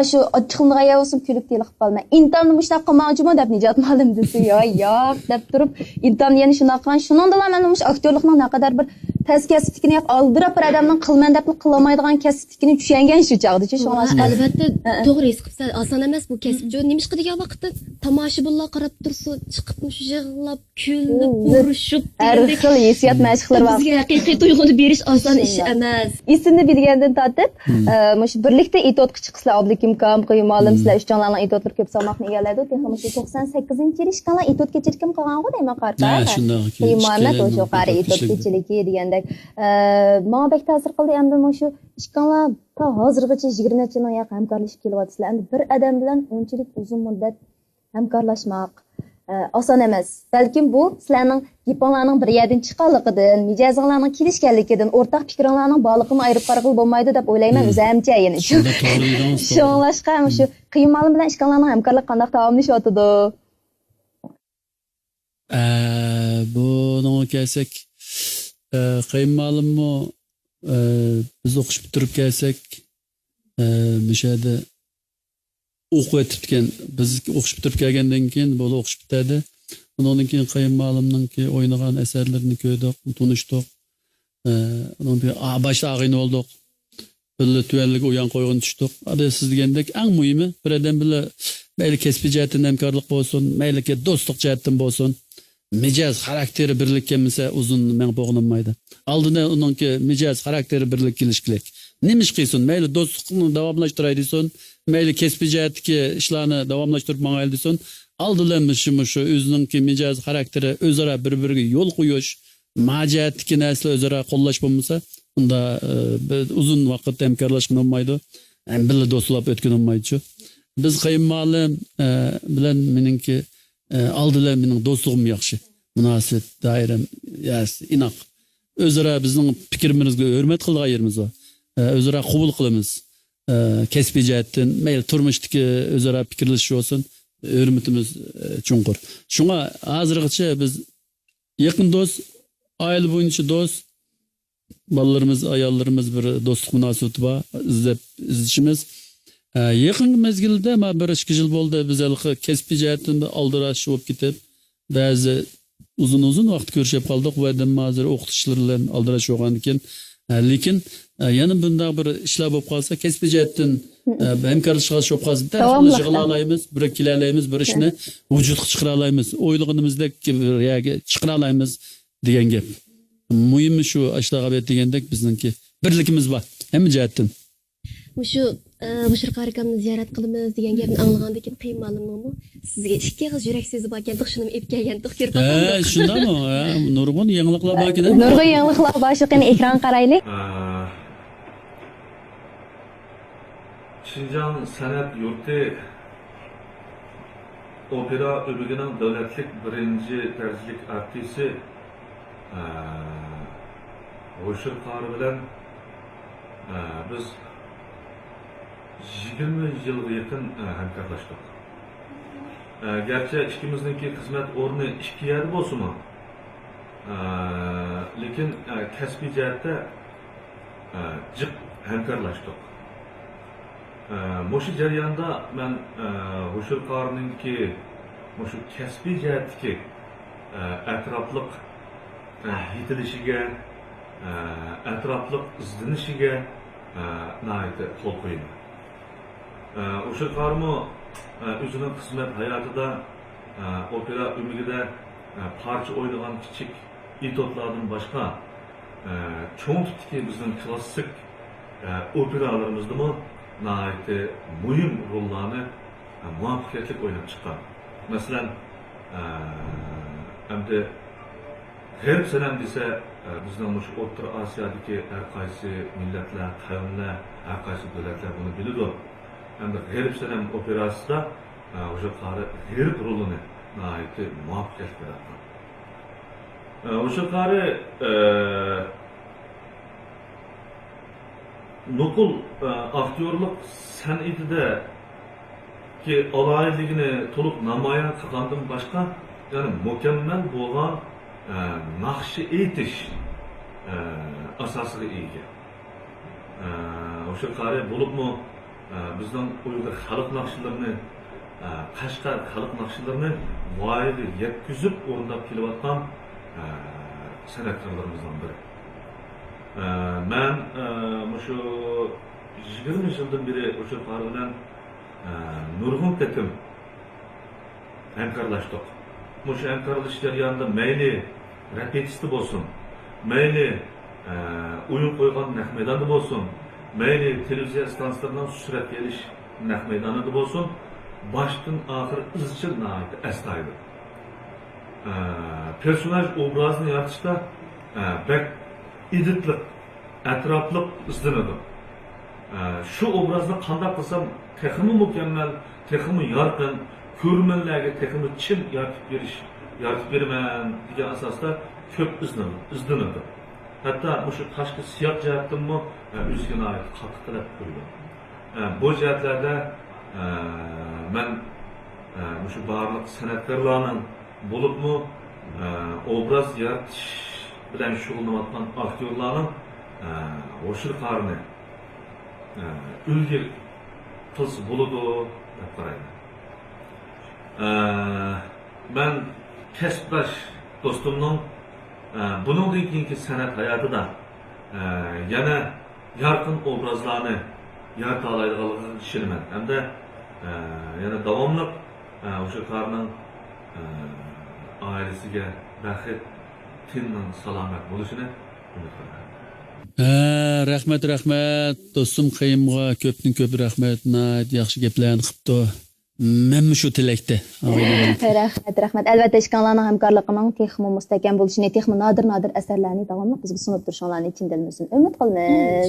Ashu ochiqligiga ya bo'lsin kulib teliqib qolman. Intamni mushtaq qilmoqchimi deb nijot malim desa, yo'q deb turib, intamni yana shunaq qilgan. Shuningdek men mush aktyorlikning naqadar bir tezkeslikini aldirab bir odamning qilman deb qilolmaydigan kasblikini tushungan shu chog'da-chi, shunga albatta to'g'ri his qilibsan. Oson emas bu kasb. Nimish qilgan vaqtda tomoshabinlar qarab tursa, chiqib mush yig'lab, kulib, urishib har xil hissiyot mashqlar bor. Bizga haqiqiy tuyg'uni berish oson ish emas. Ismini bilgandan tortib, mush birlikda etotga chiqsizlar, Abdulkim qo'yim olim sizlar uchonlarning etotlar ko'p salmoqni egalladi. Texnik 98-yil ishkanlar etotga chirkim qolgan-ku deyman qarqa. Ha, shunday. Qo'yim Muhammad o'sha qari etotchiligi degandek. Menga bek ta'sir qildi endi shu ishkanlar ta hozirgacha 20 yildan yaqin hamkorlashib kelyapsizlar. Endi bir odam bilan unchalik uzun muddat hamkorlashmoq oson emas. Balkim bu sizlarning gapinglarning bir yerdan chiqqanligidan, mijozinglarning kelishganligidan, o'rtaq fikringlarning borligini ayirib qarag'il bo'lmaydi deb o'ylayman o'zimcha yana. Shunlashqa shu qiyin ma'lum bilan ishkanlarning hamkorlik qanday davomlashyotdi? Buni kelsak, qiyin ma'lummi biz o'qish bitirib kelsak, mishada o'qib o'tibgan, biz o'qish bitirib kelgandan keyin bu o'qish bitadi. Undan keyin qiyin ma'lumninki o'ynagan asarlarini ko'rdik, tanishdik. Undan boshda ag'in oldik. Birga tuyanlik o'yan qo'ygan tushdik. Hadi siz degandek eng muhimi bir odam bilan mayli kasbiy jihatdan hamkorlik bo'lsin, mayli do'stlik jihatdan bo'lsin, mijoz xarakteri birlik kelmasa uzun men bo'g'lanmaydi. Oldinda uningki mijoz xarakteri birlik kelish kerak. Nima ish qilsin, mayli do'stlikni davomlashtiray desin, mayli kasbiy jihatdagi ishlarni davomlashtirib mang'ayl desin, oldindan shu o'zining mijoz xarakteri o'zaro bir-biriga yo'l qo'yish, majatdagi narsalar o'zaro qo'llash bo'lmasa, unda uzun vaqt hamkorlashgan olmaydi. Birga do'stlab o'tgan olmaydi. Biz qiyin ma'lum bilan meningki aldılar mening do'stligim yaxshi. Munosabat doiram inoq. O'zaro bizning fikrimizga hurmat qilgan yerimiz bor. O'zaro qabul qilamiz. Kasbiy jihatdan, mayli turmushdagi o'zaro fikrlashish bo'lsin, hurmatimiz chunqur. Shunga hozirgacha biz yaqin do'st, oila bo'yicha do'st, bolalarimiz, ayollarimiz bir do'stlik munosabati bor, izlashimiz. Yaqin mezgilda bir 2 yil bo'ldi biz kasbiy jihatdan aldirash bo'lib ketib, ba'zi uzun vaqt ko'rishib qoldik va hozir o'qituvchilar bilan aldirash bo'lgan ekan. Lekin yana bunday bir ishlar bo'lib qolsa, kasbiy jihatdan hamkorlashib qolsa, darhol yig'ila olamiz, bir kela olamiz, bir ishni vujudga chiqara olamiz, o'ylig'imizdek chiqara olamiz degan gap. Muhimi shu ishlarga degandek bizningki birligimiz bor hamma jihatdan. Shu Mushriq harakamni ziyorat qilamiz degan gapni anglagandan keyin qiyin ma'lummi? Sizga ikki qiz yurak so'zi bor ekan, shuni olib kelgandik, ko'rib qoldik. Shundami? Nurg'un yangiliklar bor ekan. Nurg'un yangiliklar bor, shuni ekran qaraylik. Şinjan san'at yurti opera öbürgünün devletlik birinci tercihlik artisti Hoşur Qarı bilen biz 20 yılga yakın hamkorlashdik. Gerçi ikimizningki xizmat o'rni ikki yer bo'lsa-mu, lekin kasbiy jihatda jiq hamkorlashdik. Mo'shu jarayonda men Hoshur Qarı'ningki mo'shu kasbiy jihatdagi atrofliq yetilishiga, atrofliq izlanishiga nihoyatda qo'l qo'ydim. Hoshur Qarı'mı o'zining xizmat hayotida opera umigida parcha o'ynagan kichik etotlardan boshqa cho'ng tipdagi bizning klassik operalarimizda nihoyatda muhim rollarni muvaffaqiyatli o'ynab chiqqan. Masalan, endi g'arb sanam desa, bizning shu O'rta Osiyodagi har qaysi millatlar, qavmlar, har qaysi davlatlar buni biladi. Endi g'arb sanam operasida o'sha qari g'arb rolini nihoyatda muvaffaqiyatli bajargan. o'sha qari nuqul aktyorlik san'atida ki alayligini to'liq namoyon qilgandan boshqa ya'ni mukammal bo'lgan naqshi aytish asosiga ega. O'sha qari bo'libmi bizning Uyg'ur xalq naqshlarini Qashqar xalq naqshlarini voyaga yetkazib o'rnab kelayotgan san'atkorlarimizdan biri. Men shu 20 yildan beri o'sha qari bilan nurg'un ketim hamkorlashdik. Shu hamkorlash jarayonida mayli repetisiya bo'lsin, mayli o'yin qo'ygan naq maydonda bo'lsin, mayli televiziya stansiyalardan surat kelish naq maydonida bo'lsin, başdan oxir izchil astoydil. Personaj obrazini yaratishda bak iditlik, atrofliq izlanadi. Shu obrazni qanday qilsam texmi mukammal, texmi yorqin, ko'rmanlarga texmi chin yaratib beraman degan asosda ko'p izlanadi. Hatto o'sha tashqi siyoq jihatdanmi o'ziga oid qattiq talab qo'ygan. Bu jihatlarda men shu barliq san'atkorlarning bo'libmi obraz yaratish bilan shug'ullanayotgan aktyorlarning o'sha qarni ulgi qilsa bo'ladi deb qarayman. Ben kasbdosh do'stimning buningdan keyingi san'at hayotida yana yorqin obrazlarni yarata oladiganligiga ishonaman. Hamda yana davomli o'sha qarning oilasiga baxit, tinch, salomat bo'lishini umid qilaman. Rahmat do'stim Qayimga ko'pdan ko'p rahmat. Yaxshi gaplarni qilibdi. Men shu tilakda. Rahmat. Albatta ishkanlarning hamkorligining texmo mustahkam bo'lishini, texmo nadir asarlarni davomli bizga sunib turishinglarni chin dildan umid qilamiz.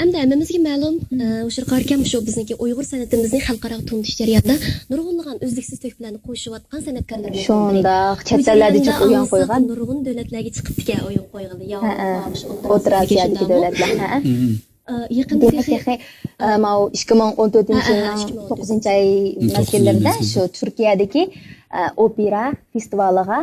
Endi hammamizga ma'lum, o'sha qarkam shu bizniki Uyg'ur san'atimizning xalqaro tuntish jarayonida nurg'unlagan uzluksiz to'plarni qo'shayotgan san'atkorlar bor. Shundoq chet ellarda chiqib o'yin qo'ygan. Nurg'un davlatlarga chiqibdi o'yin qo'yganda. O'rta Osiyodagi davlatlar. Yaqin texnik 2014-yilning 9-ay mezgillarida shu Turkiyadagi opera festivaliga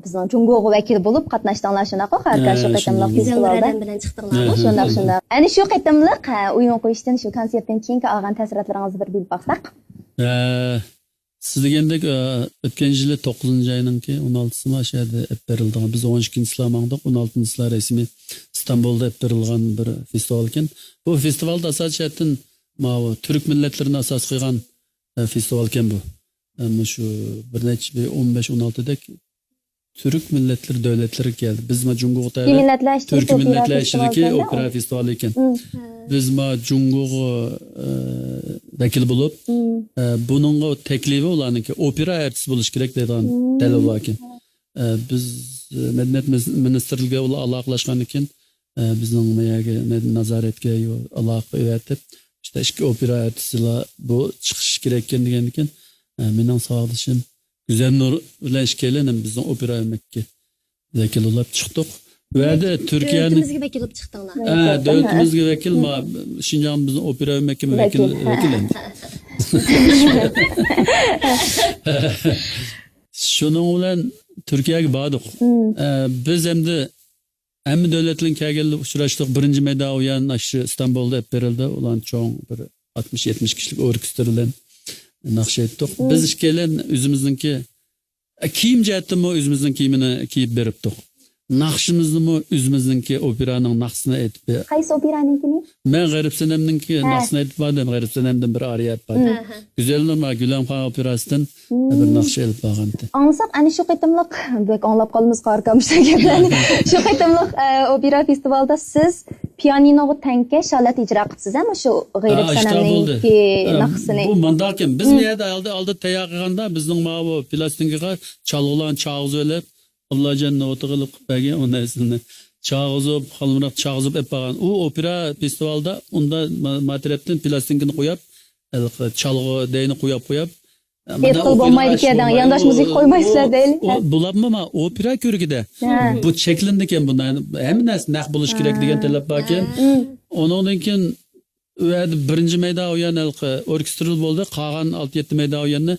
bizning Jungo'ga vakil bo'lib qatnashdilar shunaqa har shu qatamliq festivalda bilan chiqdilar. Shundoq. Ana shu qatamliq o'yin qo'yishdan shu konsertdan keyingi olgan ta'sirotlaringizni bir bilib baqsaq. Siz degandek o'tgan yili 9-ayninki 16-sida shahada berilgan. Biz 12-sida mangdiq, 16-sida rasmiy İstanbul'da berilgan bir festival ekan. Bu festivalda asosan Türk millatlarini asos qo'ygan festival ekan bu. Shu bir necha 15-16dek Türk millatlar davlatlari keldi. Biz Jungo'da Türk millatlaridagi opera festivali ekan. Biz Jungo'ga vakil bo'lib, buningga taklifi ularniki opera artist bo'lish kerak degan talab bor ekan. Biz Madaniyat ministrligiga aloqalashgan ekan, bizning nazoratga aloqa etib, işte ikki opera artistlar bu chiqish kerak ekan degan ekan. Mening sog'lishim Güzel Nur bilan ishkelanib bizning opera makka vakil bo'lib chiqdik. Bu yerda Turkiyaning davlatimizga vakil bo'lib chiqdinglar. Davlatimizga vakil ma Shinjon bizning opera makka vakil. Şunun bilan Turkiyaga bordik. Biz endi hamma davlatlarning kelganlar uchrashdik. Birinchi medal o'yin shu İstanbulda berildi. Ular cho'ng bir 60-70 kishilik orkestr bilan naqsh etdik. Biz ishkelan o'zimizningki kiyim jihatdan o'zimizning kiyimini kiyib beribdik. Naqshimizni o'zimizningki operaning naqsini aytib. Qaysi operaningkini? Men G'arib Sanamningki naqsini aytib bordim. G'arib Sanamdan bir ariya bor. Güzel Nur Gulamxon operasidan bir naqsh olib borgandi. Anlasaq, ana shu qitimliq bek anlab qolamiz qarqamishdan gaplarni. Shu qitimliq opera festivalda siz pianinoga tanka shalat ijro qilibsiz, ama shu G'arib Sanamningki naqsini. Bu mandakim biz bu yerda oldi tayyor qilganda bizning bu plastinkaga chalg'ulan chag'iz olib Ablacan notu qilib qilgan o narsani chag'izib, xalmroq chag'izib etgan. U opera festivalda unda materialdan plastinkani qo'yib, chalg'i deyni qo'yib Etqil bo'lmaydi ekan, yandaş müzik qo'ymaysizlar deyli. Bo'labmi ama opera ko'rgida. Bu cheklindi ekan bundan. Hamma narsa naq bo'lish kerak degan talab bor ekan. Ondan keyin birinchi maydon o'yin orkestral bo'ldi. Qolgan 6-7 maydon o'yinni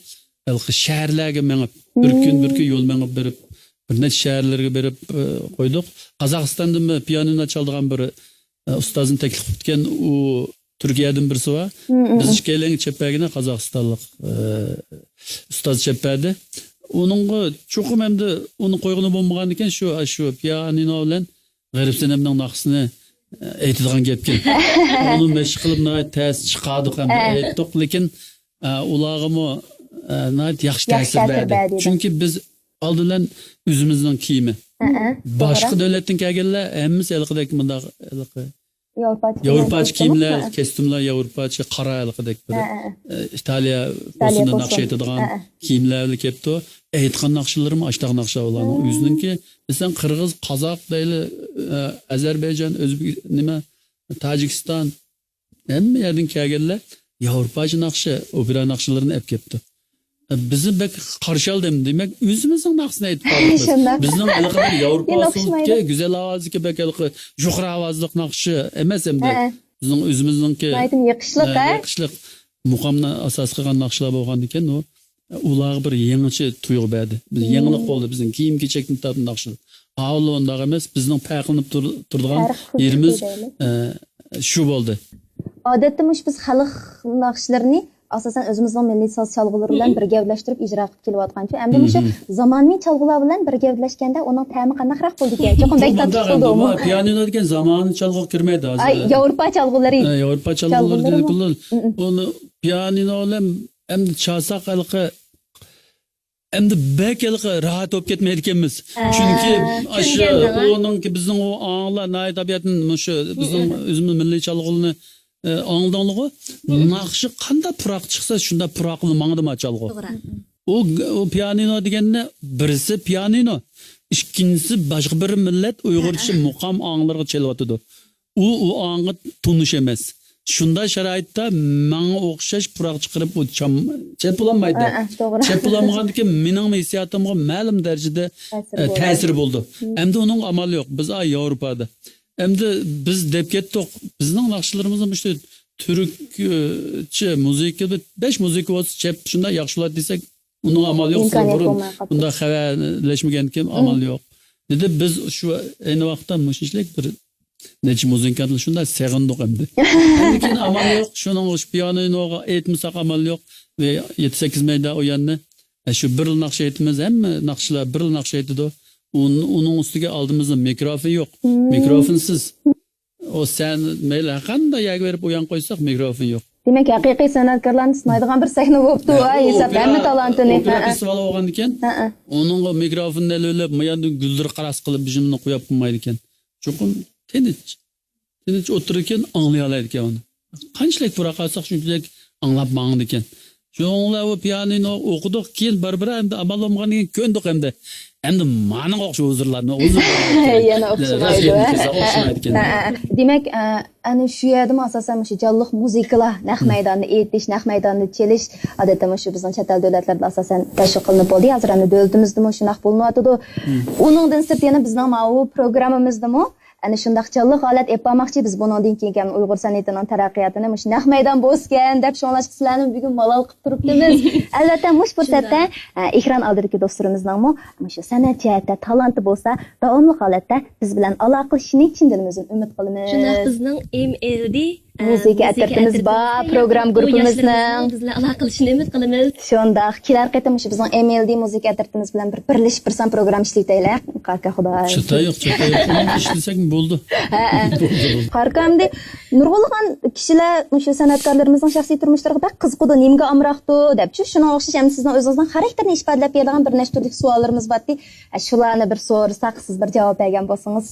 shaharlarga mengib bir kun yo'l mengib berib bir necha shaharlarga berib qo'ydik. Qozog'istondan pianino chaldigan bir ustozni taklif etgan u Turkiyadan birisi var. Biz işkeylerin çeppergine Kazakistanlık ustaz çepperdi. Onun çokum hem de onun koyduğunu bombagan iken şu piyanino bilen garip senemden naqsını aytadigan gepken. Onu meşgul qilib nayt tez chiqadi ham aytdik, lekin ularga nayt yaxshi ta'sir berdi. Chunki biz oldidan o'zimizning kiyimi. Boshqa davlatdan kelganlar hammasi elqidek bundaq Yavrupaç kiyimler, kostümler Yavrupaç, qara elqidek bir İtalya olsun naqsh etadigan kiyimlerli kepti. Aytgan naqshlarım ashtaq naqsha ularning o'zininki. Sen Qirg'iz, Qozoq deyli, Azerbaycan, O'zbek, nima, Tojikiston hamma yerdan kelganlar Yavrupaç naqshi, opera naqshlarini olib kepti. Bizni bek qarshi oldim demak o'zimizning naqsini aytib qoldik. Bizning alaqadar Yevropa güzel ovozga bek juhra ovozliq naqshi emas endi. Bizning o'zimizningki yiqishliq muqomni asos qilgan naqshlar bo'lgan ekan, ular bir yangicha tuyg'u berdi. Biz yangilik bo'ldi bizning kiyim kechakni tatib naqshi. Avval undaq emas, bizning farqlanib turadigan yerimiz shu bo'ldi. Odatda biz xalq naqshlarini asasen özümüzün milli saz çalgıları bilen bir gevleştirip icra qilib kelayotgan üçün. Endi şu zamanni çalgılar bilen bir gevleşkende onun ta'mi qanaqroq bo'ldi ekan? Cho'qim bek tatbiq qildi u. Pianino degan zamanni çalgı kirmaydi hozir. Yevropa çalgıları. Yevropa çalgıları deyiladi. Onu pianino bilan endi çalsak halqi endi bek rahat bo'lib ketmaydi ekanmiz. Chunki o'ninki bizning o anglar nay tabiatning shu bizning o'zimiz milliy çalgılarni anladığınlığı naqşı qanda puroq chiqsa shunda puroqni mangdima chalg'u. O pianino deganda birisi pianino, ikkinchisi boshqa bir millat Uyg'urcha muqam anglarga chalg'atadi. U ang'i tunish emas. Shunda sharoitda menga o'xshash puroq chiqarib o chepulolmaydi. Chepulolmagandan keyin mening hissiyotimga ma'lum darajada ta'sir bo'ldi. Endi uning amali yo'q. Biz Yevropada Endi biz deb ketdik. Bizning naqshlarimizni işte Türkçe muzika 5 muzika bo'lsa chep shunda yaxshilar desak, uning amali yo'q. Bunda xabarlashmagan kim amal yo'q. Dedi biz şu ayni vaqtda mushishlik bir necha muzikantlar shunda seg'indik endi. Lekin amal yo'q. Shuning pianinoga aytmasak amal yo'q ve 7-8 mayda o'yanni shu bir yil naqsh aytimiz, hamma naqshlar bir yil naqsh aytadi. Onun üstüge aldığımızda mikrofon yok. Mikrofonsuz. O sen meyli qanday yag verip uyan qo'ysak mikrofon yok. Demek haqiqiy san'atkorlarni sinaydigan bir sahna bo'libdi. Hesab hamma talantini. Festival bo'lgan ekan. Onun mikrofonni elib, mayanda guldir qaras qilib bijimni qo'yib qo'ymaydi ekan. Cho'qim tinch o'tirar ekan, anglay oladi ekan uni. Qanchalik puroq qilsak shunchalik anglab mangdi ekan. Şoňla o pianino okudyk, keyin bir endi amal bolmagan keyin köndük endi. Endi manyň okşy huzurlaryny Yana okşamaydı. Demek ana şu ýerde asasen şu canlyk muzikalar, naq meýdanda etiş, naq meýdanda çeliş, adatda şu bizning çet el döwletlerde asasen täşwik kılınyp boldy. Hazır anda döwletimizde şunaq bolmaýdy. Onundan sırt yana bizning mawu programımyzda Ana şundaq canlyk halat epamaqçı biz bundan keyin Uygur sanatynyň taraqqiýatyny muş naq meýdan bosken dep şoňlaş sizlarni bugun malal qyp turupdymiz. Albatta muş fursatda ekran aldyky dostlarymyzning muş sanat jihatda talanty bolsa, dawamly halatda biz bilen alaqalashyny çindirmizin ümit qılymyz. Şundaq bizning MLD Müzik atertimiz bar, program grupumuzning bizle alaqalashyny ümit qılymyz. Şondaq kiler qetim muş bizning MLD müzik atertimiz bilen bir birleşip bir program işleyteýler. Qarka Hudaý. Çıta yo'q. İşlesek mi boldu? Qarkamda nurg'ulg'an kishilar o'sha san'atkorlarimizning shaxsiy turmushlariga bak qiziqdi, nimga amroqdi debchi. Shuna o'xshash ham sizning o'zingizning xarakterini ifodalab beradigan bir nechta turli savollarimiz bordi. Shularni bir so'rasak, siz bir javob bergan bo'lsangiz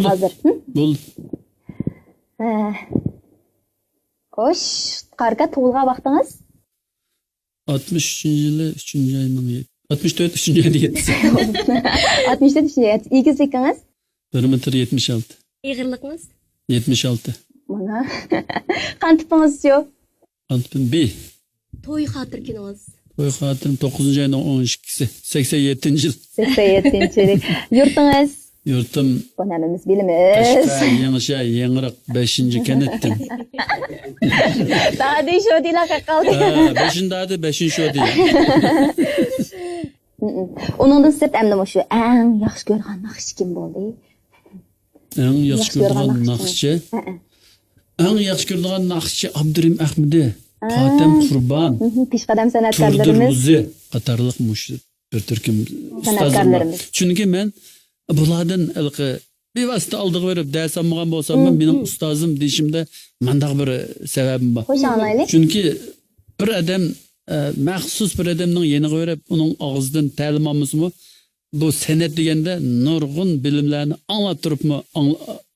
hozir. Bo'ldi. Xo'sh, qarka tug'ilgan vaqtingiz? 63-yili 3-oyning 64 3-oyda 64 3-oyda. Egizligingiz? 1.76. Egirligingiz? 76. Mana. Qan tipingiz yo'q? Qan tipim B. To'y xotirkingiz? Toy xatirim 9. ayının 12'si 87. yıl. 87. Yurtыңыз? Yurtum Bu nemimiz bilimiz. Qashqa, Yangisha, Yangiroq 5. kanatdan. Daha deyiş o değil kaldı. 5'indadi 5. o değil. Onundan sırt emdim şu en yaxşı görgen nakış kim oldu? Eng yaxshi ko'rgan naqshchi. Eng yaxshi ko'rgan naqshchi Abdurim Ahmedi, Fatem Qurban, Peshqadam Turdur san'atkorlarimiz. Muzi qatorliq mush bir turkum San'atkorlarimiz. Chunki men bulardan ilqi bevosita oldiga berib dars olmagan bo'lsam, mening ustozim deyishimda mandaq bir sababim bor. Hoş anlaylik. Chunki bir odam maxsus bir odamning yeniga berib, uning og'zidan ta'lim olmasmi, bu san'at deganda nurg'un bilimlarni anglab turibmi,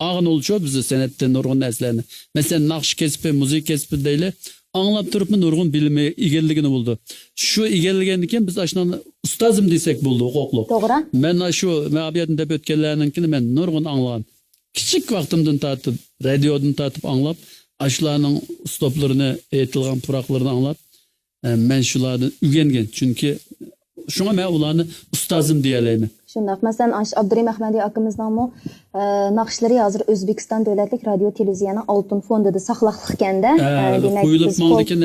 og'in olcho bizni san'atda nurg'un narsalarni. Masalan, naqsh kasbi, musiqa kasbi deyli, anglab turibmi nurg'un bilimi egalligini bo'ldi. Shu egallagandan keyin biz ashuni ustozim desak bo'ldi, huquqli. To'g'ri. Men shu ma'abiyatni deb o'tganlarninkini men nurg'un anglagan. Kichik vaqtimdan tortib, radiodan tortib anglab, ashlarning ustoplarini, aytilgan puroqlarini anglab, men shulardan o'rgangan. Chunki şuna men ularni ustozim deyalayman. Şundaq. Masalan, Abdurim Ahmedi akımızdan mı naqşları hazır Özbekistan Devletlik Radyo Televizyonu Altın Fondu'da saxlaqlıqkanda. Qo'yilib moldikin.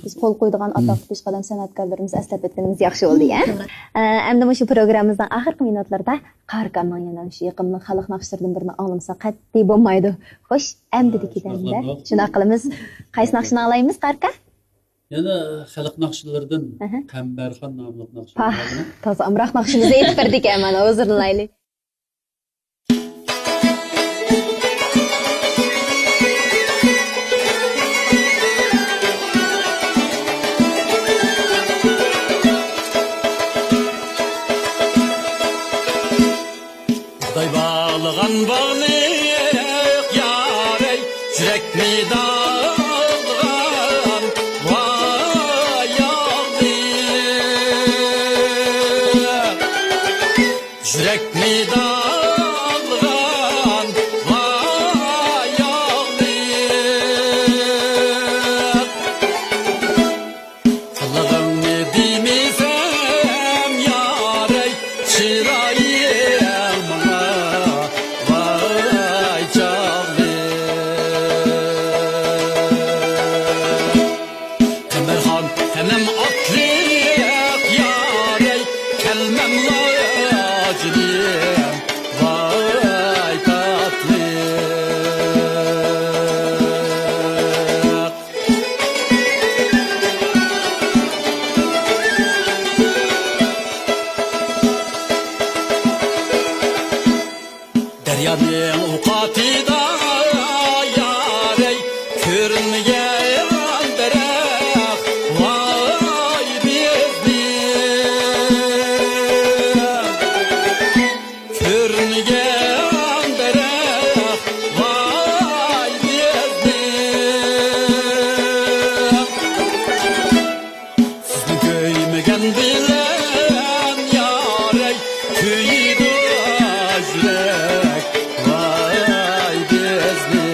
Biz qo'l qo'ydigan ataqlı peshqadam san'atkorlarimiz eslab o'tganimiz yaxshi bo'ldi, ya. Endi shu programmamizning oxirgi minutlarida Qarqamning yana shu yaqinlik xalq naqshlaridan birini anglamasa qat'iy bo'lmaydi. Xo'sh, endi-dekidanda shuna qilamiz. Qaysi naqshni anglaymiz, Qarqa? Yana xalq naqshlaridan Qambarxon nomli naqsh. Toza amroq naqshimizni aytib berdik, mana o'zirlaylik. Daybalığan bağlıq yarey Yürekmi dağılğan Vay yağdı Yürekmi dağılğan Vay yağdı Kılığımı demesem yarey Çırayım Deryanın ukatida yarey Körüngen derek Vay bizdim Körüngen derek Vay bizdim Sizni köymegen bilen yarey Köyüdü ajrek Vay bizdim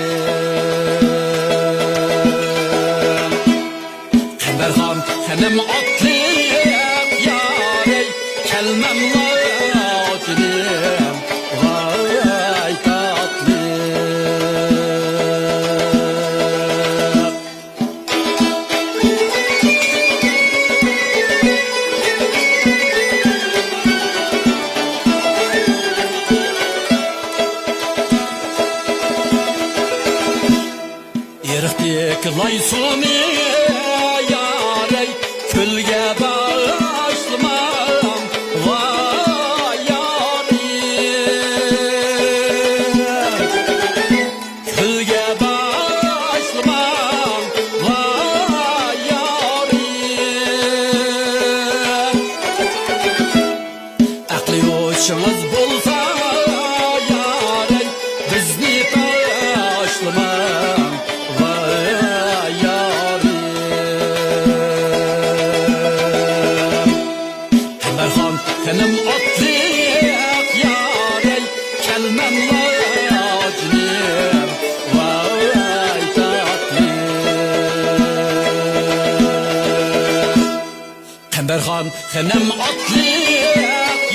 Qambarxon xanam otliq yarey Kelmem lojinim Vay tatliq Erixdik laysumi yarey Külge başlamam Vay yarim Külge başlamam Vay yarim Akli hoşunuz bulsa yarey Bizni başlamam Vay yarim Qambarxon xanam otliq yarey Kelmem lojinim Vay tatliq Hemberhan henem atlık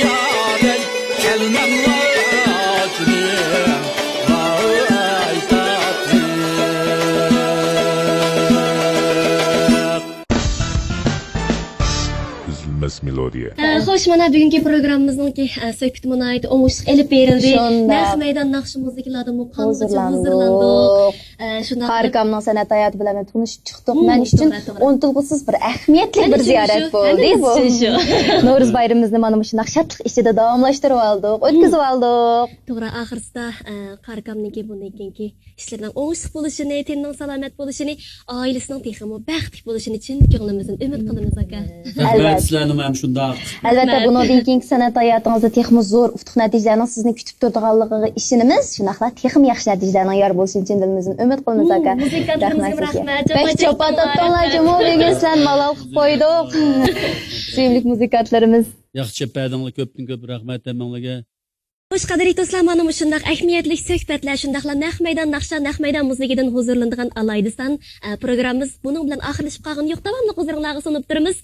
yarey kelmem vakilim vay tatlım. Üzülmez melodiya. Xo'sh, mana bugungi programmamizning so'kit munoyit o'ngishliq elib berildi. Shunda. Naq maydon naqshi muzikalardan Huzurlandık. Shunda Harikamның sənət hayatı bilan tanışıb çıxdıq. Mən üçün to'g'ri. unutulğusuz bir əhəmiyyətli bir ziyaret bo'ldi bu. Novruz bayramımızı mana shunaq shodlik ichida davomlashtirib oldik, o'tkazib oldik. To'g'ri, oxirsida qarkamniki bundan keyingi ishlarning o'ngishliq bo'lishini, tenning salomat bo'lishini, oilasining texmo baxtli bo'lishini chin ko'nglimizdan umid qilamiz aka. Rahmat sizlarni ham shundoq. Albatta bundan keyingi sənət hayatınızda texmo zo'r uftuq natijalarning sizni kutib turadiganligiga ishonamiz. Shunaqla texmo yaxshi natijalarning yor bo'lishini chin dilimizdan umid qilamiz aka. Muzikantlarimizga rahmat. Beş çopan tatlılar cümle bugün sen malal koyduk. Sevimlik muzikantlarımız. Yaxshi chappadinglar, ko'pdan ko'p rahmat hammalarga. Xo'sh, qadrli do'stlar, mana shunday ahamiyatli suhbatlar, shundaqla naq maydon naqsha, naq maydon muzikidan huzurlanadigan Alaydistan programmamiz buning bilan oxirlashib qolgani yo'q. Davomli huzuringizga sunib turamiz.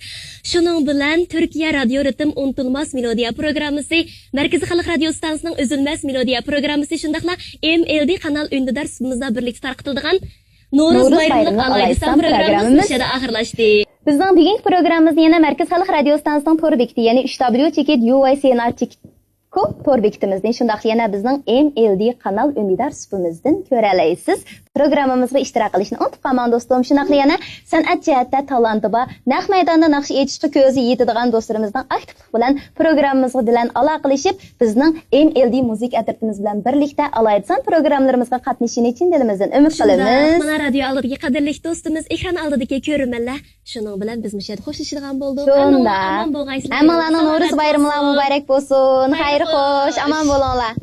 Shuning bilan Turkiya radio ritm unutulmas melodiya programmasi, Markaziy xalq radio stansiyasining uzilmas melodiya programmasi, shundaqla MLD kanal undidar sumimizda birlikda tarqatiladigan No'ruz bayramlik Alaydistan programmamiz ishida oxirlashdi. Bizning bugungi programmamizni yana Markaziy xalq radio stansiyasining to'ri bekiti, ya'ni 3w.uicnr.com to'ri bekitimizdan shundaq yana bizning MLD kanal undidar supimizdan ko'ra olasiz. Programmamizga ishtirok qilishni unutib qolmang do'stim. Shunaqla yana san'at jihatda talanti bor, naq maydonda naqsh aytishga ko'zi yetadigan do'stlarimizning aktivlik bilan programmamizga bilan aloqalashib, bizning MLD muzik atrofimiz bilan birlikda Alaydistan programmalarimizga qatnashishini chin dilimizdan umid qilamiz. Mana radio oldidagi qadrli do'stimiz, ekran oldidagi ko'rmanlar, shuning bilan biz mushada xo'shlashadigan bo'ldik. Shunda. Hammalarning No'ruz bayramlari muborak bo'lsin. Xayr xo'sh, aman bo'linglar.